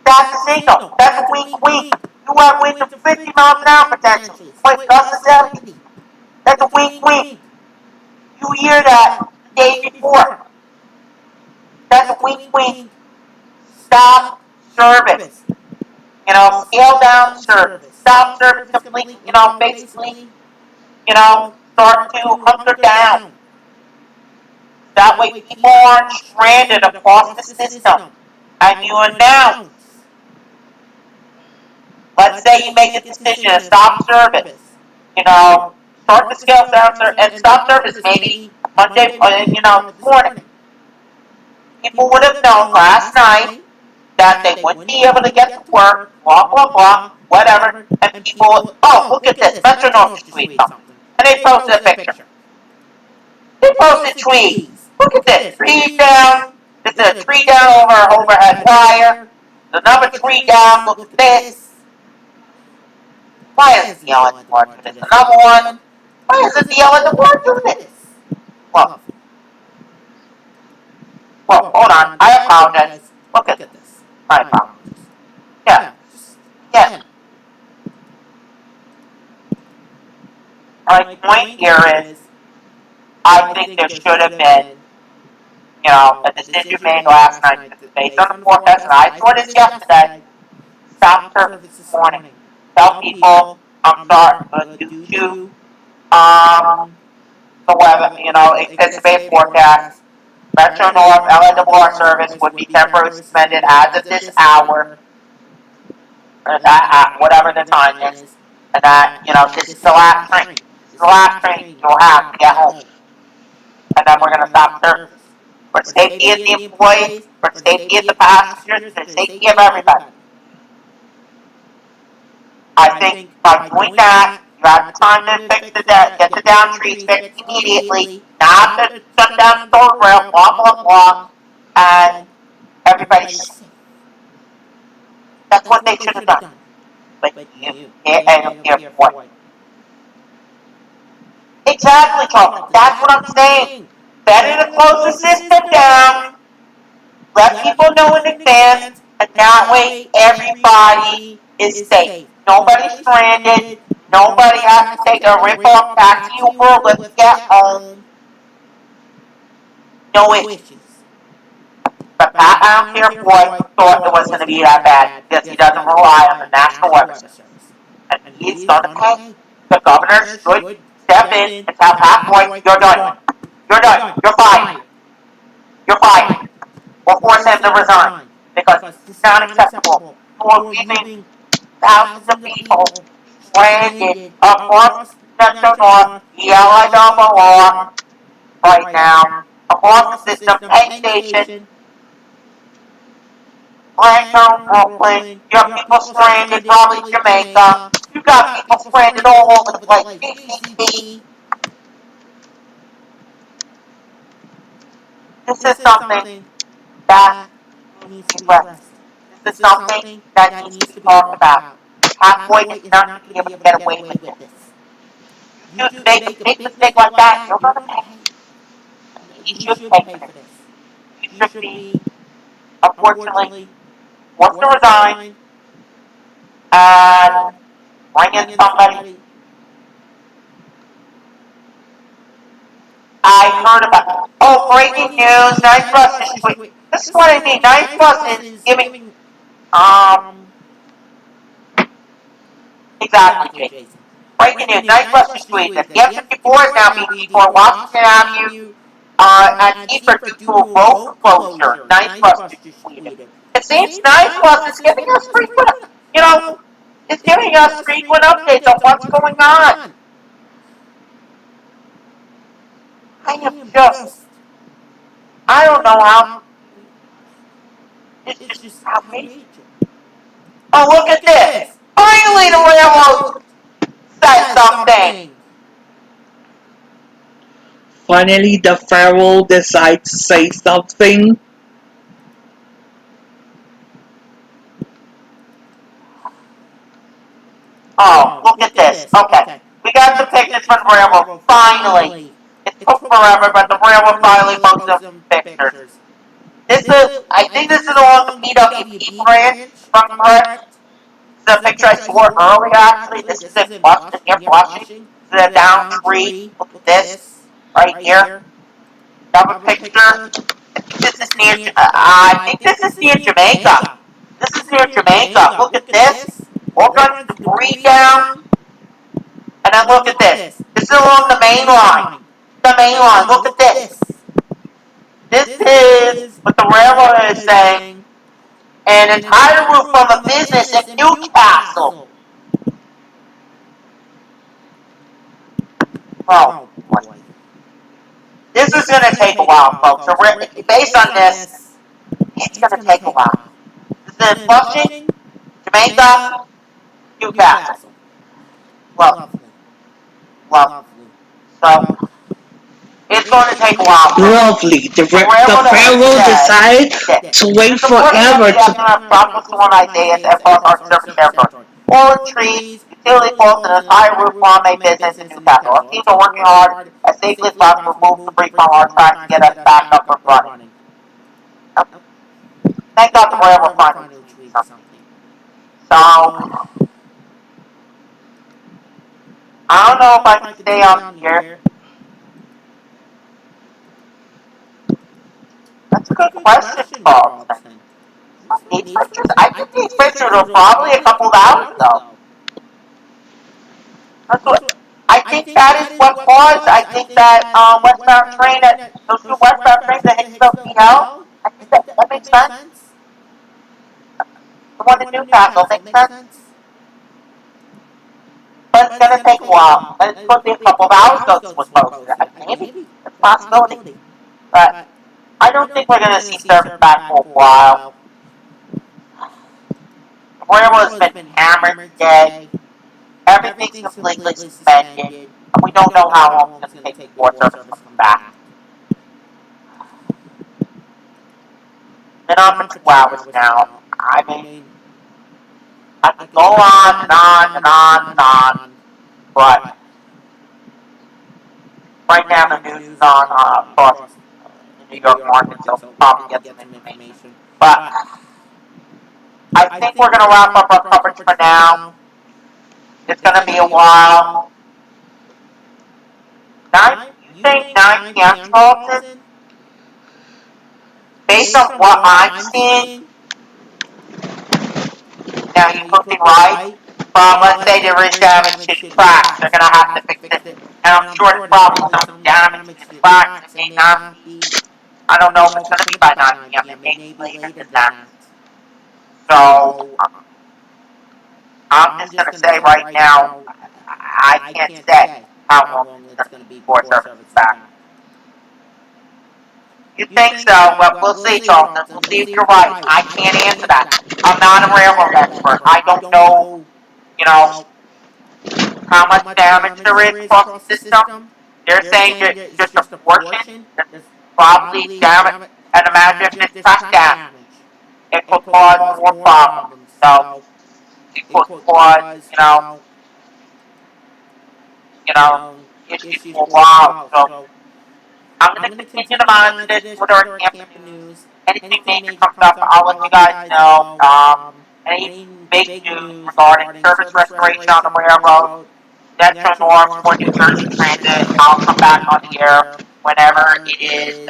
That's a signal. That's a wink, wink. You have winds of 50 miles an hour potentially. Wait, gusts of 70. That's a wink, wink. You hear that the day before. That's a wink, wink. Stop service. Scale down service. Stop service completely, basically, start to hunker down. That way people aren't stranded across the system. And you announce, let's say you make a decision to stop service. Start to scale down and stop service maybe Monday, this morning. People would have known last night that they wouldn't be able to get to work, blah, blah, blah, whatever, and people, look at this, Metro North just tweeted something. And they posted a picture. They posted tweets. Look at this, tree down, this is a tree down over an overhead wire, another tree down, look at this. Why isn't the Ellen Board doing this? Another one. Why isn't the Ellen Board doing this? Well, hold on, I apologize. Look at this. I apologize. Yeah. My point here is, I think there should have been, a decision made last night based on the forecast, and I saw this yesterday. Stop service this morning. Tell people, I'm sorry, due to the weather, anticipated forecast, Metro North LNWR service would be temporarily suspended as of this hour, or that whatever the time is, and that, this is the last train. This is the last train you'll have to get home. And then we're going to stop service. For the safety of the employees, for the safety of the passengers, for the safety of everybody. I think by doing that, you have the time to get the down trees fixed immediately, not to shut down the third rail, blah, blah, blah, and everybody's safe. That's what they should have done. But you can't, and you're Exactly, Charles. That's what I'm saying. Better to close the system down, let people know in advance, and that way everybody is safe. Nobody's stranded. Nobody has to take a rip-off taxi Uber Lyft to get home. No issues. But Pat, I don't care, boy, thought it was going to be that bad because he doesn't rely on the National Weather Service. And he's going to pay. The governor should step in and tell Pat, boy, you're done. You're done. You're fired. You're fired. Or force him to resign. Because it's not acceptable. We're leaving thousands of people stranded across Metro North, ELIRR, right now, across the system, Penn Station, Blanchard, Brooklyn. You have people stranded, probably Jamaica. You got people stranded all over the place. DCP. This is something that needs to be addressed. This is something that needs to be talked about. Halfway is not going to be able to get away with this. You do make a big mistake like that, you're going to pay. You should pay for this. You should be, unfortunately, forced to resign and bring in somebody. I heard about, breaking news, 9 Plus is tweet. This is what I mean, 9 Plus is giving, exactly, Jason. Breaking news, 9 Plus is tweet that the F-54 is now being deployed Washington Avenue and Kiefer due to a road closure. 9 Plus just tweeted. It seems 9 Plus is giving us frequent, it's giving us frequent updates on what's going on. I am just, I don't know how, it's just outrageous. Oh, look at this. Finally the railroad said something.
Finally, the Pharaoh decides to say something.
Oh, look at this. Okay. We got some pictures from the railroad. Finally. It took forever, but the railroad finally posted some pictures. This is, I think this is along the PWP branch, if I'm correct. This is a picture I saw earlier, actually. This is in Boston, near Flushing. This is a down tree. Look at this, right here. Another picture. I think this is near Jamaica. This is near Jamaica. Look at this. All kinds of debris down. And then look at this. This is along the main line. The main line. Look at this. This is what the railroad is saying. An entire roof from a business in Newcastle. Oh, boy. This is going to take a while, folks. So based on this, it's going to take a while. This is in Flushing, Jamaica, Newcastle. Lovely. So, it's going to take a while.
Lovely. The Pharaoh decided to wait forever to...
Isaias across our surface territory. Fallen trees, utility poles, and an entire roof on a business in Newcastle. Our teams are working hard as safely as possible to remove debris from our tracks to get us back up and running. Thank God the railroad finally tweeted something. So, I don't know if I can stay on here. That's a good question, Carlton. These pictures, I think these pictures are probably a couple of hours ago. I think that is what caused, I think that westbound train, those two westbound trains that hit Hicksville, I think that makes sense. The one in Newcastle makes sense. But it's going to take a while. And it's supposed to be a couple of hours ago this was posted. Maybe. It's a possibility. But I don't think we're going to see service back for a while. The railroad has been hammered today. Everything's completely suspended. And we don't know how long it's going to take before service comes back. Been on for 2 hours now. I mean, I could go on and on and on and on. But right now the news is on across the New York market. You'll probably get some information. But I think we're going to wrap up our coverage for now. It's going to be a while. You think 9 p.m. Charlton? Based on what I'm seeing, now you could be right, but let's say there is damage to the tracks. They're going to have to fix it. And I'm sure there's probably some damage to the tracks. It may not be, I don't know if it's going to be by 9 p.m. It may be later than that. So, I'm just going to say right now, I can't say how long it's going to be before service is back. You think so, but we'll see, Charlton. We'll see if you're right. I can't answer that. I'm not a railroad expert. I don't know, how much damage there is across the system. They're saying that it's just a portion. There's probably damage. And imagine if there's track damage. It could cause more problems. So, it could cause, issues for a while. So, I'm going to continue to monitor this with our Tampa News. Anything major comes up, I'll let you guys know. Any big news regarding service restoration on the railroad, Metro North or New Jersey Transit, I'll come back on the air whenever it is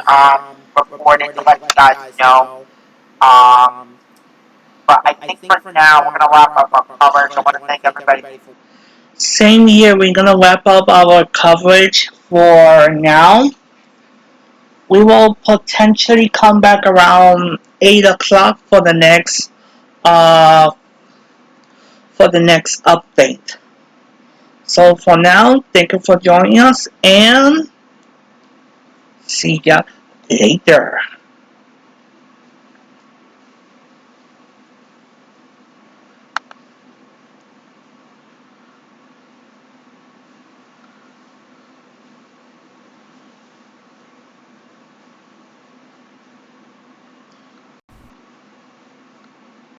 reported to let you guys know. But I think for now, we're going to wrap up our coverage. I want to thank everybody.
Same here, we're gonna wrap up our coverage for now. We will potentially come back around 8 o'clock for the next update. So for now, thank you for joining us and see ya later.